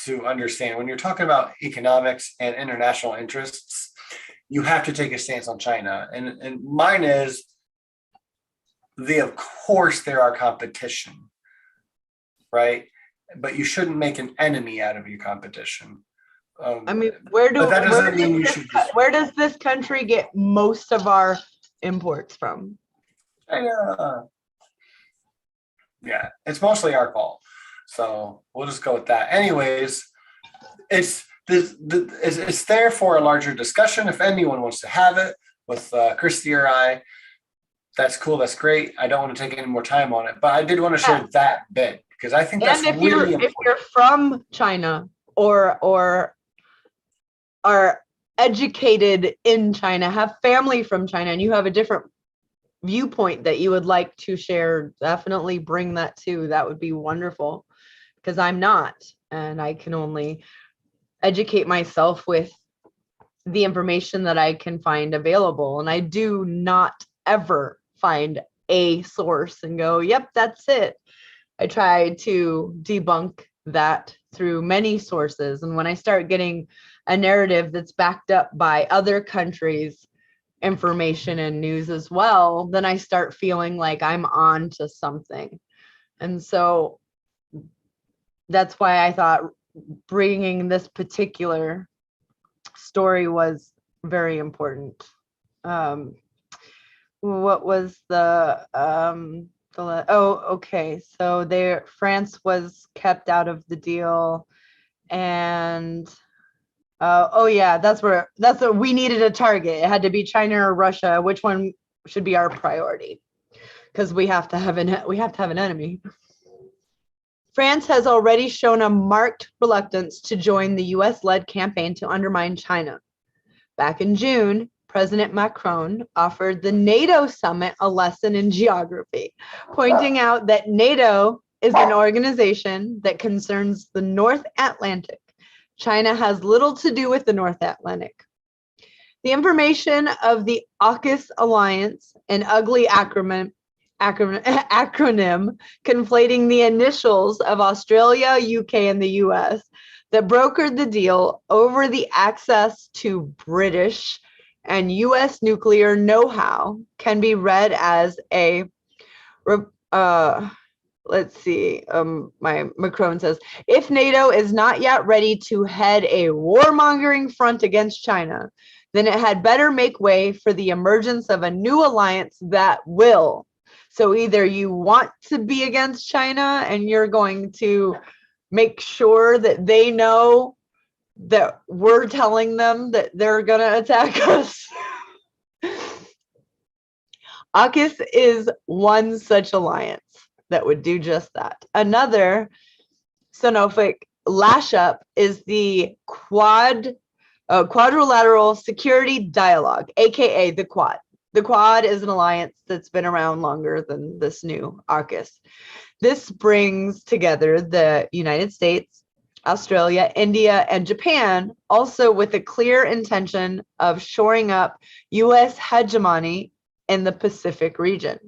to understand when you're talking about economics and international interests. you have to take a stance on China. And mine is, of course there are competition, right? But you shouldn't make an enemy out of your competition. I mean, where does this country get most of our imports from? China. Yeah, it's mostly our fault. So we'll just go with that. Anyways, it's there for a larger discussion. If anyone wants to have it with Christy or I, that's cool. That's great. I don't want to take any more time on it, but I did want to share that bit because I think that's really important. If you're from China or are educated in China, have family from China, and you have a different viewpoint that you would like to share, definitely bring that too. That would be wonderful, because I'm not, and I can only educate myself with the information that I can find available. And I do not ever find a source and go, yep, that's it. I try to debunk that through many sources. And when I start getting a narrative that's backed up by other countries' information and news as well, then I start feeling like I'm on to something. And so that's why I thought bringing this particular story was very important. What was okay. So France was kept out of the deal, and that's what we needed a target. It had to be China or Russia. Which one should be our priority? Because we have to have an enemy. France has already shown a marked reluctance to join the US-led campaign to undermine China. Back in June, President Macron offered the NATO summit a lesson in geography, pointing out that NATO is an organization that concerns the North Atlantic. China has little to do with the North Atlantic. The information of the AUKUS alliance, an ugly acronym conflating the initials of Australia, UK, and the US, that brokered the deal over the access to British and US nuclear know-how, can be read as a Macron says, if NATO is not yet ready to head a warmongering front against China, then it had better make way for the emergence of a new alliance that will. So either you want to be against China and you're going to make sure that they know that we're telling them that they're going to attack us. AUKUS is one such alliance that would do just that. Another Sonofic lash up is the Quadrilateral Security Dialogue, aka the Quad. The Quad is an alliance that's been around longer than this new AUKUS. This brings together the United States, Australia, India, and Japan, also with a clear intention of shoring up US hegemony in the Pacific region.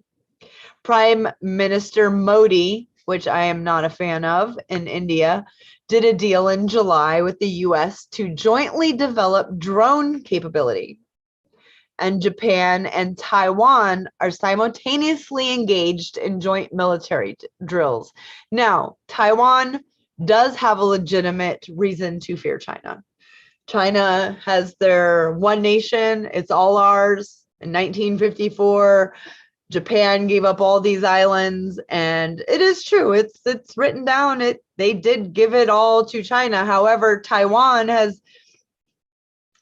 Prime Minister Modi, which I am not a fan of, in India, did a deal in July with the US to jointly develop drone capability. And Japan and Taiwan are simultaneously engaged in joint military drills. Now, Taiwan does have a legitimate reason to fear China. China has their one nation, it's all ours. In 1954, Japan gave up all these islands, and it is true, it's written down, they did give it all to China. However, Taiwan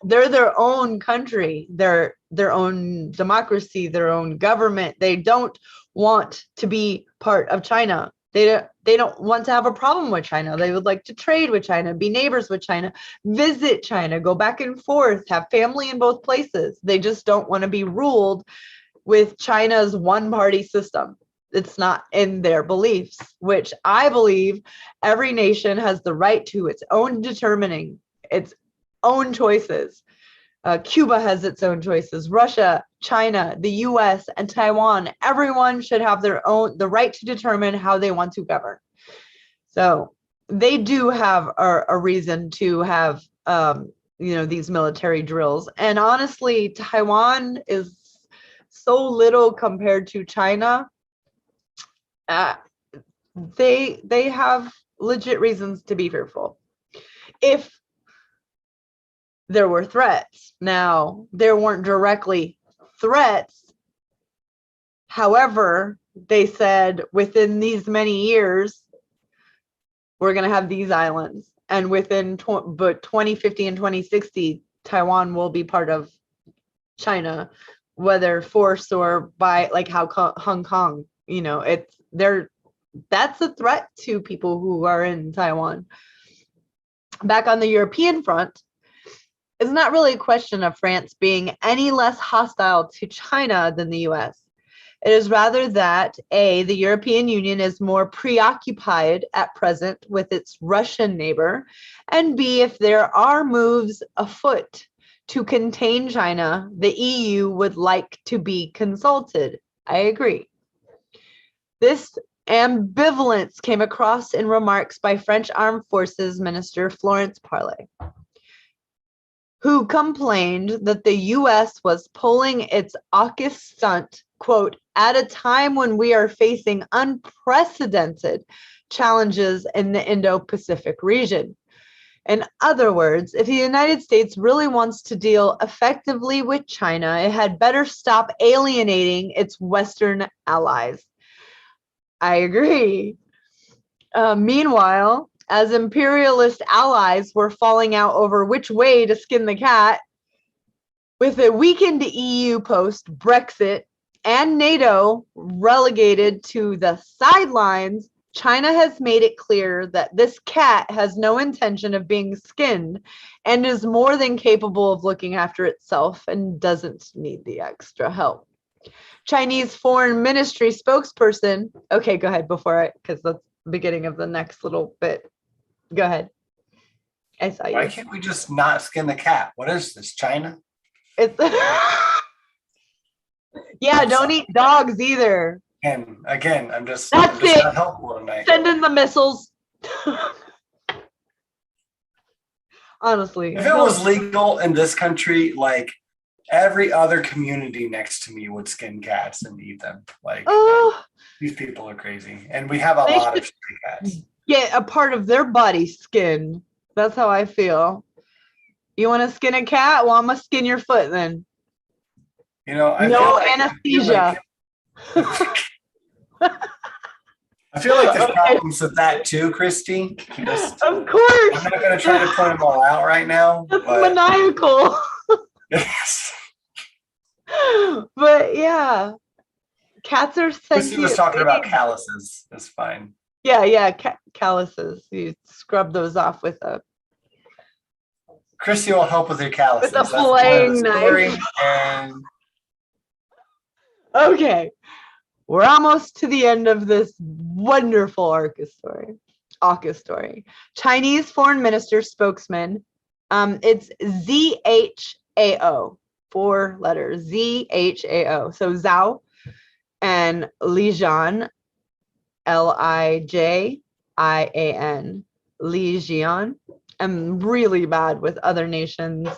they're their own country, they're their own democracy, their own government. They don't want to be part of China. They don't want to have a problem with China. They would like to trade with China, be neighbors with China, visit China, go back and forth, have family in both places. They just don't want to be ruled with China's one-party system. It's not in their beliefs, which I believe every nation has the right to its own determining its own choices. Cuba has its own choices. Russia, China, the US, and Taiwan, everyone should have the right to determine how they want to govern. So they do have a reason to have these military drills. And honestly, Taiwan is so little compared to China. They have legit reasons to be fearful. If there were threats, now there weren't directly threats. However, they said within these many years, we're going to have these islands. And within 2050 and 2060, Taiwan will be part of China, whether force or by, like how Hong Kong, that's a threat to people who are in Taiwan. Back on the European front, it's not really a question of France being any less hostile to China than the US. It is rather that A, the European Union is more preoccupied at present with its Russian neighbor, and B, if there are moves afoot to contain China, the EU would like to be consulted. I agree. This ambivalence came across in remarks by French Armed Forces Minister Florence Parly, who complained that the US was pulling its AUKUS stunt, quote, at a time when we are facing unprecedented challenges in the Indo-Pacific region. In other words, if the United States really wants to deal effectively with China, it had better stop alienating its Western allies. I agree. Meanwhile, as imperialist allies were falling out over which way to skin the cat, with a weakened EU post Brexit and NATO relegated to the sidelines, China has made it clear that this cat has no intention of being skinned and is more than capable of looking after itself and doesn't need the extra help. Chinese Foreign Ministry spokesperson, okay, go ahead because that's the beginning of the next little bit. Go ahead. I saw you. Why can't we just not skin the cat? What is this, China? It's yeah, don't eat dogs either. And again, I'm just not helpful tonight. Send in the missiles. Honestly. If it was legal in this country, like every other community next to me would skin cats and eat them. Like these people are crazy. And we have a lot of stray cats. Get a part of their body skinned. That's how I feel. You want to skin a cat? Well, I'm gonna skin your foot then. No anesthesia. I feel like there's problems with that too, Christy. Of course. I'm not going to try to point them all out right now. That's maniacal. Yes. But yeah, cats are sentient. Christy was talking about calluses. That's fine. Yeah, calluses. You scrub those off with a. Christy will help with your calluses. With a flaying knife. Okay, we're almost to the end of this wonderful AUKUS story. Chinese Foreign Minister spokesman, it's ZHAO, 4 letters, ZHAO. So Zhao and Lijian, Lijian, Lijian. I'm really bad with other nations,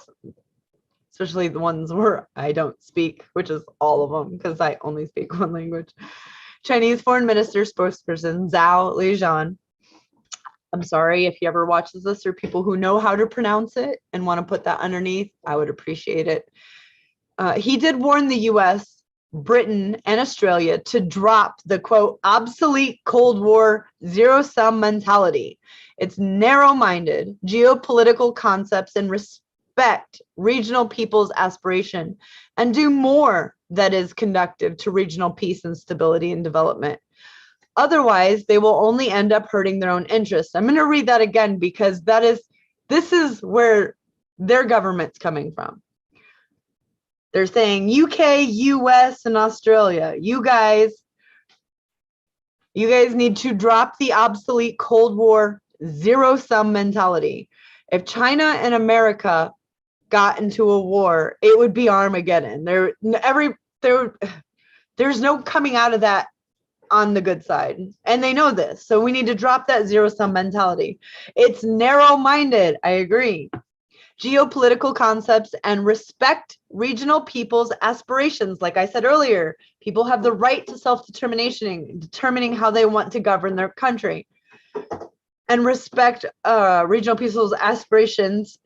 especially the ones where I don't speak, which is all of them because I only speak one language. Chinese Foreign Minister spokesperson Zhao Lijian. I'm sorry if you ever watches this or people who know how to pronounce it and want to put that underneath, I would appreciate it. He did warn the US, Britain, and Australia to drop the, quote, obsolete Cold War zero-sum mentality. It's narrow-minded geopolitical concepts and respect regional people's aspiration and do more that is conducive to regional peace and stability and development. Otherwise, they will only end up hurting their own interests. I'm going to read that again because this is where their government's coming from. They're saying UK, US, and Australia, you guys need to drop the obsolete Cold War zero-sum mentality. If China and America got into a war, it would be Armageddon. There's no coming out of that on the good side. And they know this. So we need to drop that zero-sum mentality. It's narrow-minded. I agree. geopolitical concepts, and respect regional people's aspirations. Like I said earlier, people have the right to self-determination, determining how they want to govern their country, and respect regional people's aspirations,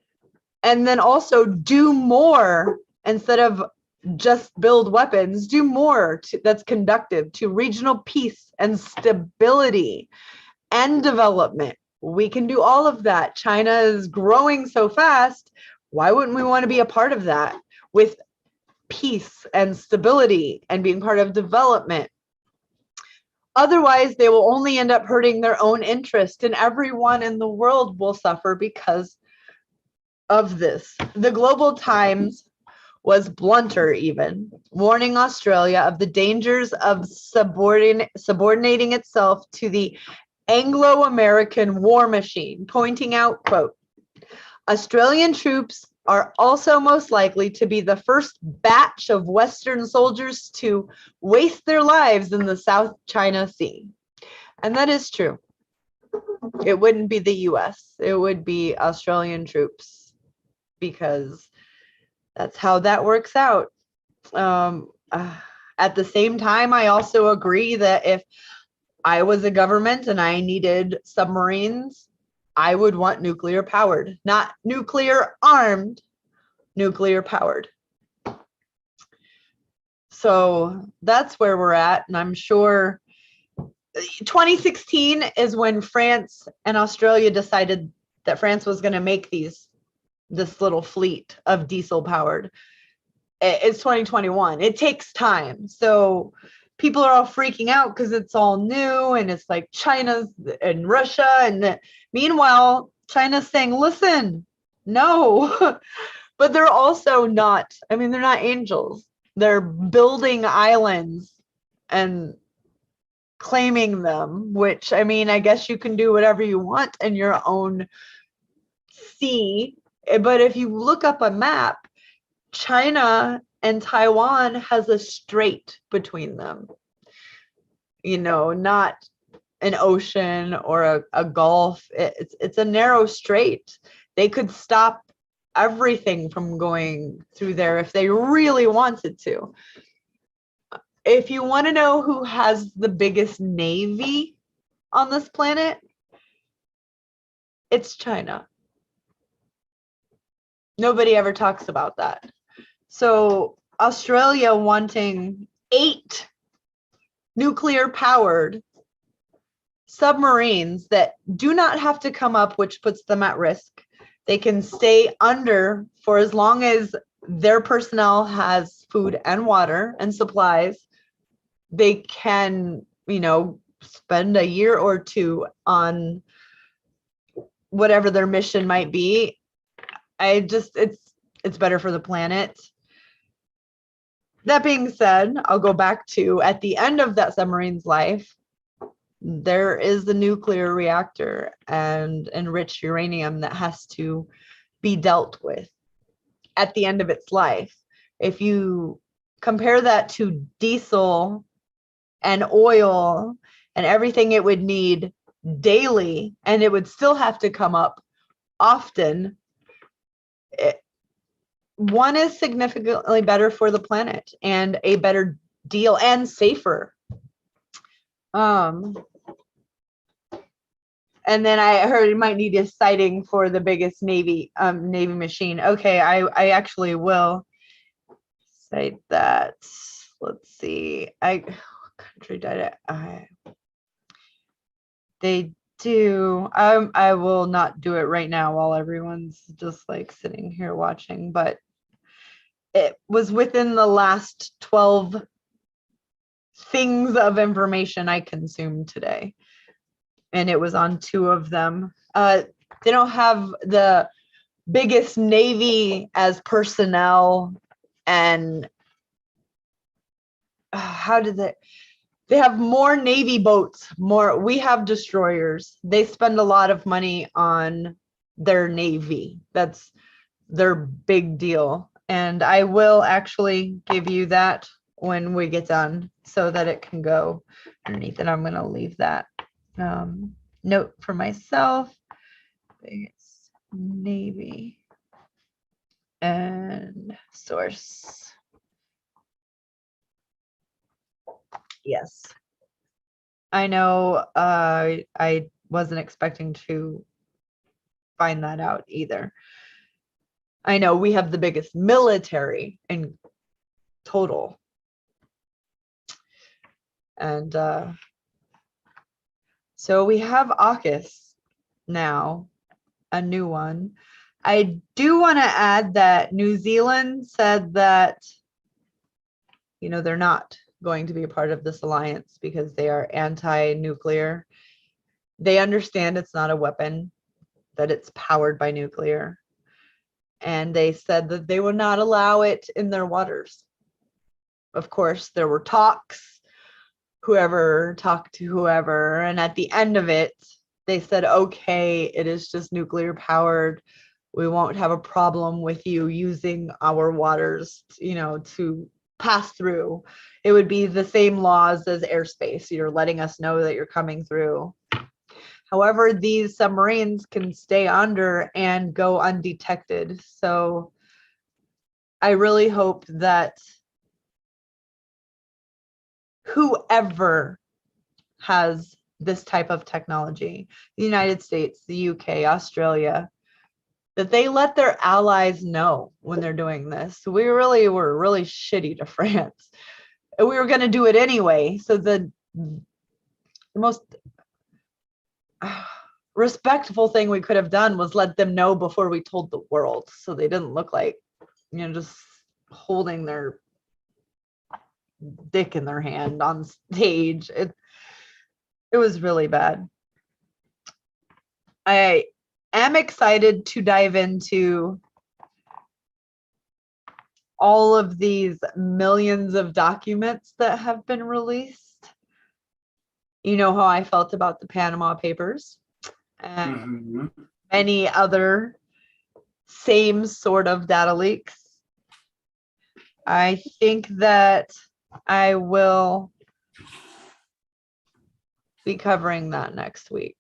and then also do more instead of just build weapons, do more that's conducive to regional peace and stability and development. We can do all of that. China is growing so fast. Why wouldn't we want to be a part of that with peace and stability and being part of development? Otherwise, they will only end up hurting their own interest, and everyone in the world will suffer because of this. The Global Times was blunter even, warning Australia of the dangers of subordinating itself to the Anglo-American war machine, pointing out, quote, Australian troops are also most likely to be the first batch of Western soldiers to waste their lives in the South China Sea. And that is true. It wouldn't be the US, it would be Australian troops, because that's how that works out. At the same time, I also agree that if I was a government and I needed submarines, I would want nuclear powered, not nuclear armed, nuclear powered. So that's where we're at. And I'm sure 2016 is when France and Australia decided that France was going to make this little fleet of diesel powered. It's 2021. It takes time. So people are all freaking out because it's all new and it's like China and Russia. And meanwhile, China's saying, listen, no, but they're also not, I mean, they're not angels. They're building islands and claiming them, which, I mean, I guess you can do whatever you want in your own sea. But if you look up a map, China and Taiwan has a strait between them, you know, not an ocean or a gulf. It's a narrow strait. They could stop everything from going through there if they really wanted to. If you want to know who has the biggest navy on this planet, it's China. Nobody ever talks about that. So Australia wanting 8 nuclear powered submarines that do not have to come up, which puts them at risk. They can stay under for as long as their personnel has food and water and supplies. They can, you know, spend a year or two on whatever their mission might be. It's better for the planet. That being said, I'll go back to at the end of that submarine's life, there is the nuclear reactor and enriched uranium that has to be dealt with at the end of its life. If you compare that to diesel and oil and everything it would need daily, and it would still have to come up often, one is significantly better for the planet and a better deal and safer. And then I heard you might need a sighting for the biggest Navy machine. Okay, I actually will cite that. Let's see. What country did it? They do. I will not do it right now while everyone's just like sitting here watching, but it was within the last 12 things of information I consumed today. And it was on 2 of them. They don't have the biggest Navy as personnel, and how did they have more Navy boats, we have destroyers. They spend a lot of money on their Navy. That's their big deal. And I will actually give you that when we get done so that it can go underneath it. I'm going to leave that note for myself. Biggest Navy. And source. Yes. I know I wasn't expecting to find that out either. I know we have the biggest military in total. And so we have AUKUS now, a new one. I do want to add that New Zealand said that, you know, they're not going to be a part of this alliance because they are anti-nuclear. They understand it's not a weapon, that it's powered by nuclear. And they said that they would not allow it in their waters. Of course, there were talks, whoever talked to whoever, and at the end of it, they said, okay, it is just nuclear powered. We won't have a problem with you using our waters, you know, to pass through. It would be the same laws as airspace. You're letting us know that you're coming through. However, these submarines can stay under and go undetected. So I really hope that whoever has this type of technology, the United States, the UK, Australia, that they let their allies know when they're doing this. We really were really shitty to France. We were going to do it anyway. So the most respectful thing we could have done was let them know before we told the world, so they didn't look like, you know, just holding their dick in their hand on stage. It was really bad. I am excited to dive into all of these millions of documents that have been released. You know how I felt about the Panama Papers and many other same sort of data leaks. I think that I will be covering that next week.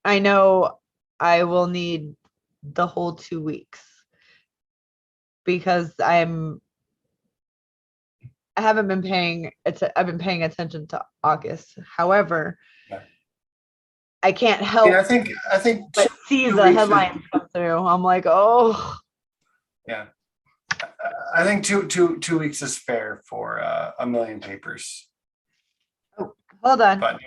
I know I will need the whole 2 weeks because I've been paying attention to AUKUS. However, I can't help. Yeah, I think but see the headlines come through. I'm like, oh. Yeah, I think two weeks is fair for a million papers. Oh, hold on. But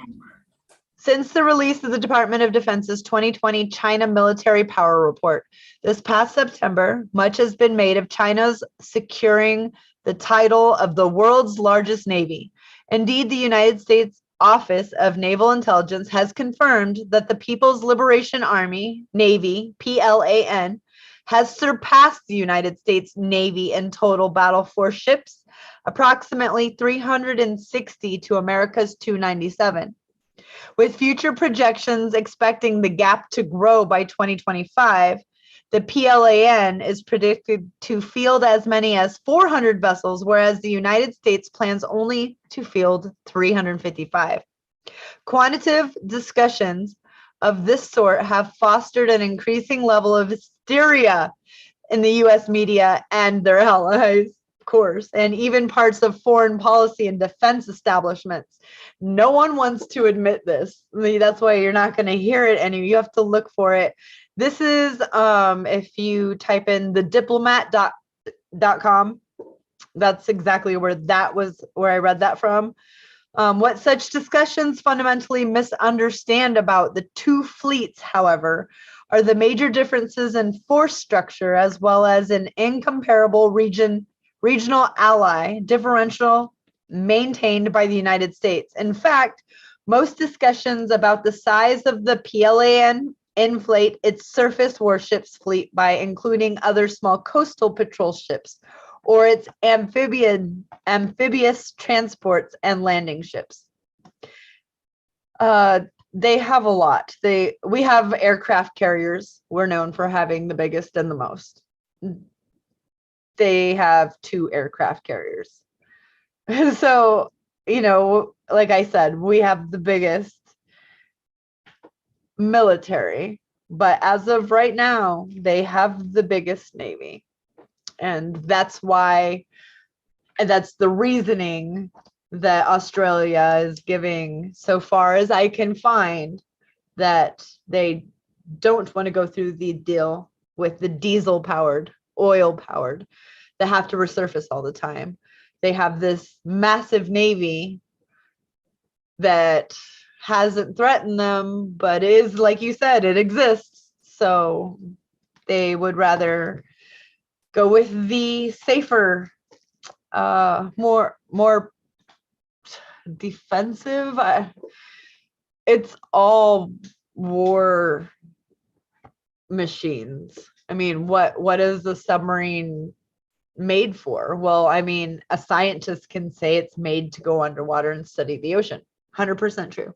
since the release of the Department of Defense's 2020 China Military Power Report this past September, much has been made of China's securing the title of the world's largest navy. Indeed, the United States Office of Naval Intelligence has confirmed that the People's Liberation Army, Navy, PLAN, has surpassed the United States Navy in total battle force ships, approximately 360 to America's 297. With future projections expecting the gap to grow by 2025, the PLAN is predicted to field as many as 400 vessels, whereas the United States plans only to field 355. Quantitative discussions of this sort have fostered an increasing level of hysteria in the US media and their allies, of course, and even parts of foreign policy and defense establishments. No one wants to admit this. I mean, that's why you're not going to hear it anymore. You have to look for it. This is, if you type in thediplomat.com, that's exactly where I read that from. What such discussions fundamentally misunderstand about the two fleets, however, are the major differences in force structure as well as an incomparable regional ally differential maintained by the United States. In fact, most discussions about the size of the PLAN inflate its surface warships fleet by including other small coastal patrol ships or its amphibious transports and landing ships. They have a lot. We have aircraft carriers. We're known for having the biggest and the most. They have 2 aircraft carriers. So, you know, like I said, we have the biggest military, but as of right now, they have the biggest navy. And that's why, and that's the reasoning that Australia is giving, so far as I can find, that they don't want to go through the deal with the diesel powered, oil powered, that have to resurface all the time. They have this massive navy that hasn't threatened them, but is, like you said, it exists. So they would rather go with the safer, more defensive. It's all war machines. I mean, what is the submarine made for? Well, I mean, a scientist can say it's made to go underwater and study the ocean. 100% true.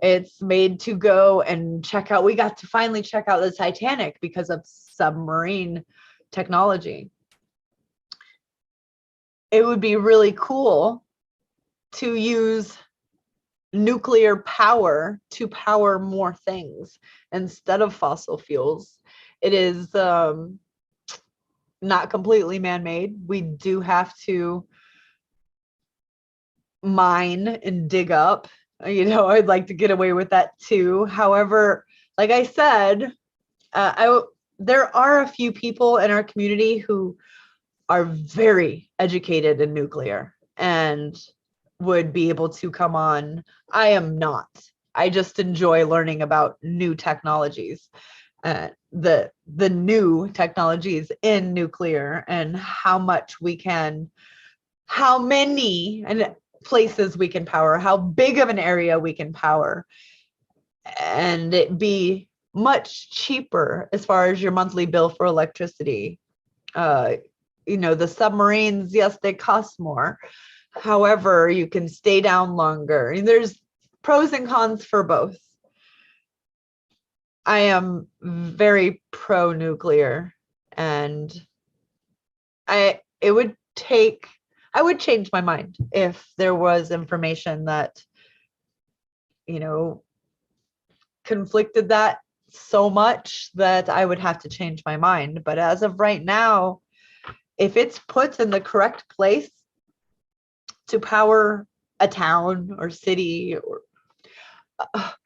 It's made to go and check out. We got to finally check out the Titanic because of submarine technology. It would be really cool to use nuclear power to power more things instead of fossil fuels. It is not completely man-made. We do have to mine and dig up. I'd like to get away with that too. However, like I said, there are a few people in our community who are very educated in nuclear and would be able to come on. I am not. I just enjoy learning about new technologies, the new technologies in nuclear, and how many and places we can power, how big of an area we can power, and it be much cheaper as far as your monthly bill for electricity. The submarines, yes, they cost more. However, you can stay down longer. And there's pros and cons for both. I am very pro-nuclear, and I would change my mind if there was information that, conflicted that so much that I would have to change my mind. But as of right now, if it's put in the correct place to power a town or city or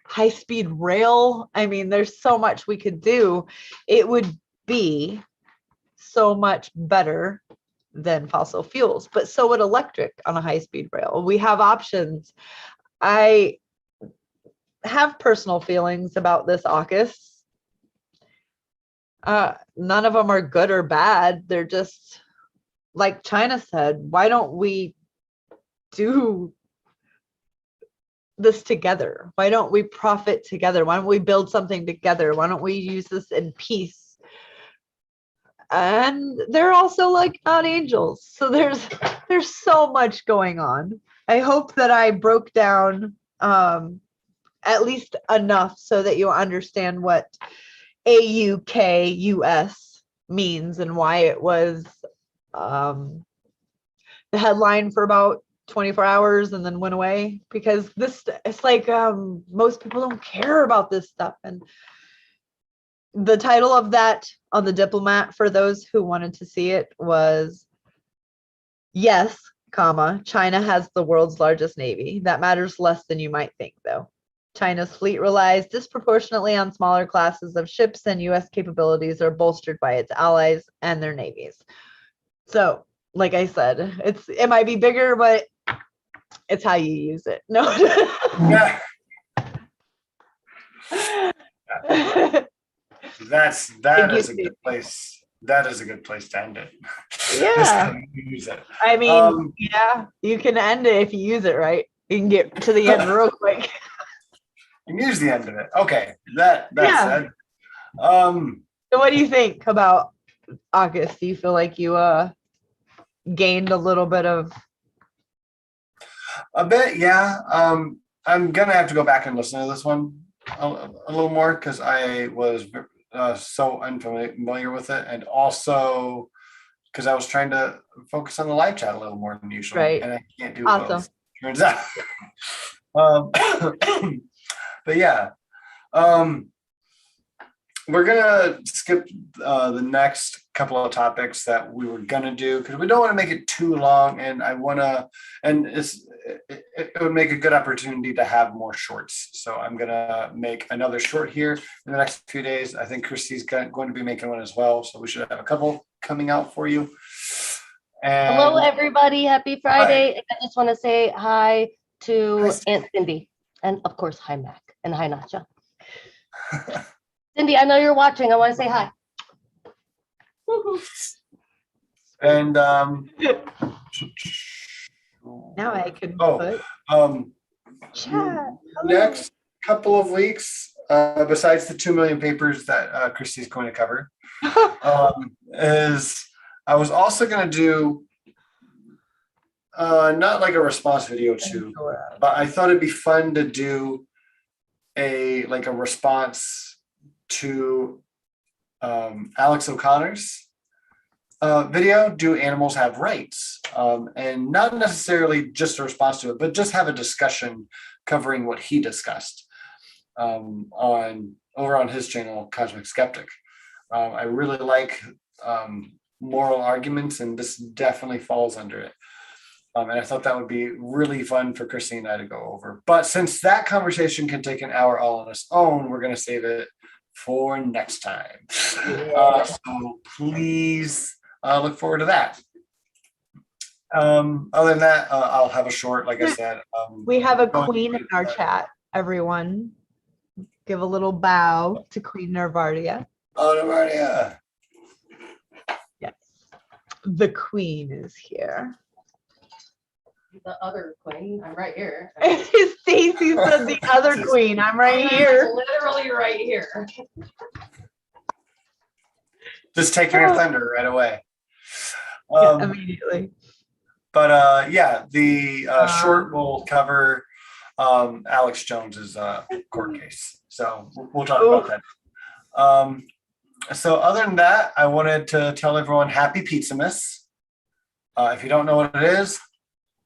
high-speed rail, I mean, there's so much we could do. It would be so much better than fossil fuels, but so would electric on a high-speed rail. We have options. I have personal feelings about this AUKUS. None of them are good or bad. They're just, like China said, why don't we do this together? Why don't we profit together? Why don't we build something together? Why don't we use this in peace? And they're also like not angels. So there's so much going on. I hope that I broke down at least enough so that you'll understand what AUKUS means and why it was the headline for about 24 hours and then went away, because it's like most people don't care about this stuff. And the title of that on the Diplomat, for those who wanted to see it, was, yes, China has the world's largest navy. That matters less than you might think, though. China's fleet relies disproportionately on smaller classes of ships, and U.S. capabilities are bolstered by its allies and their navies. So, like I said, it might be bigger, but it's how you use it. No. Yeah. That is a good place. That is a good place to end it. Yeah. Use it. I mean, yeah, you can end it if you use it right. You can get to the end real quick. You can use the end of it. Okay. That's it. So what do you think about AUKUS? Do you feel like you gained a little bit of? A bit, yeah. I'm gonna have to go back and listen to this one a little more, because I was so unfamiliar with it, and also because I was trying to focus on the live chat a little more than usual, right? And I can't do both. Turns out. But yeah, we're gonna skip the next couple of topics that we were gonna do because we don't want to make it too long, and it would make a good opportunity to have more shorts. So I'm gonna make another short here in the next few days. I think Christy's going to be making one as well, so we should have a couple coming out for you. And hello, everybody. Happy Friday. Hi. I just want to say hi to Aunt Cindy, and of course, hi Mac, and hi Nacha. Cindy, I know you're watching. I want to say hi. And now I can put chat. Next couple of weeks, besides the 2 million papers that Christy's going to cover, is I was also going to do not like a response video to, but I thought it'd be fun to do a response to Alex O'Connor's video, Do Animals Have Rights? And not necessarily just a response to it, but just have a discussion covering what he discussed over on his channel, Cosmic Skeptic. I really like moral arguments, and this definitely falls under it. And I thought that would be really fun for Christy and I to go over. But since that conversation can take an hour all on its own, we're going to save it for next time. So please look forward to that. Other than that, I'll have a short, like I said. We have a queen in our chat, everyone. Give a little bow to Queen Nervardia. Oh, Nervardia. Yes. The queen is here. The other queen, I'm right here. Stacy said the other queen, I'm right here. Literally right here. Just taking your thunder right away. Immediately. But the short will cover Alex Jones's court case. So we'll talk about that. So other than that, I wanted to tell everyone Happy Pizzamas. If you don't know what it is,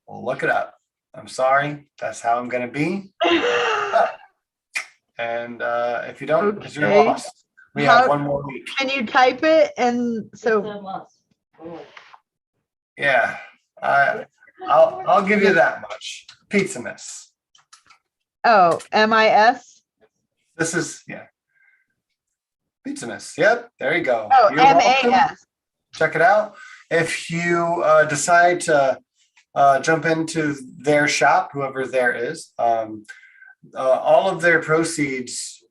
look it up. I'm sorry, that's how I'm gonna be. And if you don't, because you're lost. We have one more week. Can you type it? And so yeah, I'll give you that much. Pizzamas. Oh, MIS? This is Pizzamas. Yep, there you go. Oh, You're welcome. MAS. Check it out. If you decide to jump into their shop, whoever there is, all of their proceeds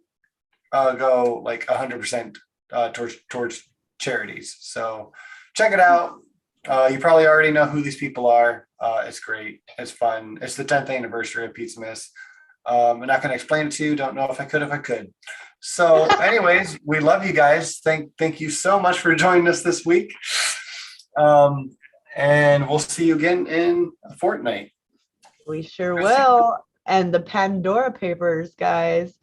go like 100% towards charities. So check it out. You probably already know who these people are. It's great. It's fun. It's the 10th anniversary of Pizzamas. I'm not going to explain it to you. Don't know if I could. So anyways, we love you guys. Thank you so much for joining us this week. And we'll see you again in a fortnight. We sure will. And the Pandora Papers, guys.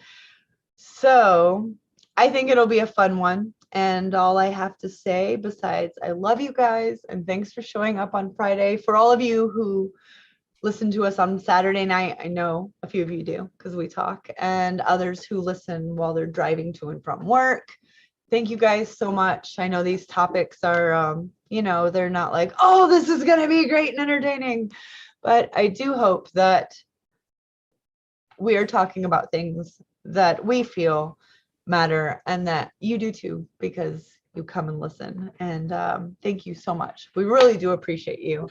So I think it'll be a fun one. And all I have to say, besides, I love you guys. And thanks for showing up on Friday. For all of you who listen to us on Saturday night, I know a few of you do because we talk. And others who listen while they're driving to and from work. Thank you guys so much. I know these topics are, they're not like, oh, this is going to be great and entertaining. But I do hope that we are talking about things that we feel matter and that you do too, because you come and listen. And thank you so much. We really do appreciate you.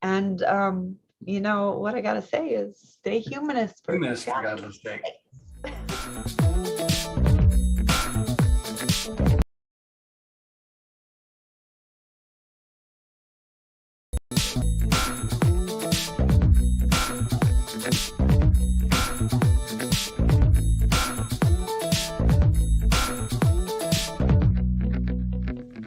And what I got to say is stay humanist. For God's sake.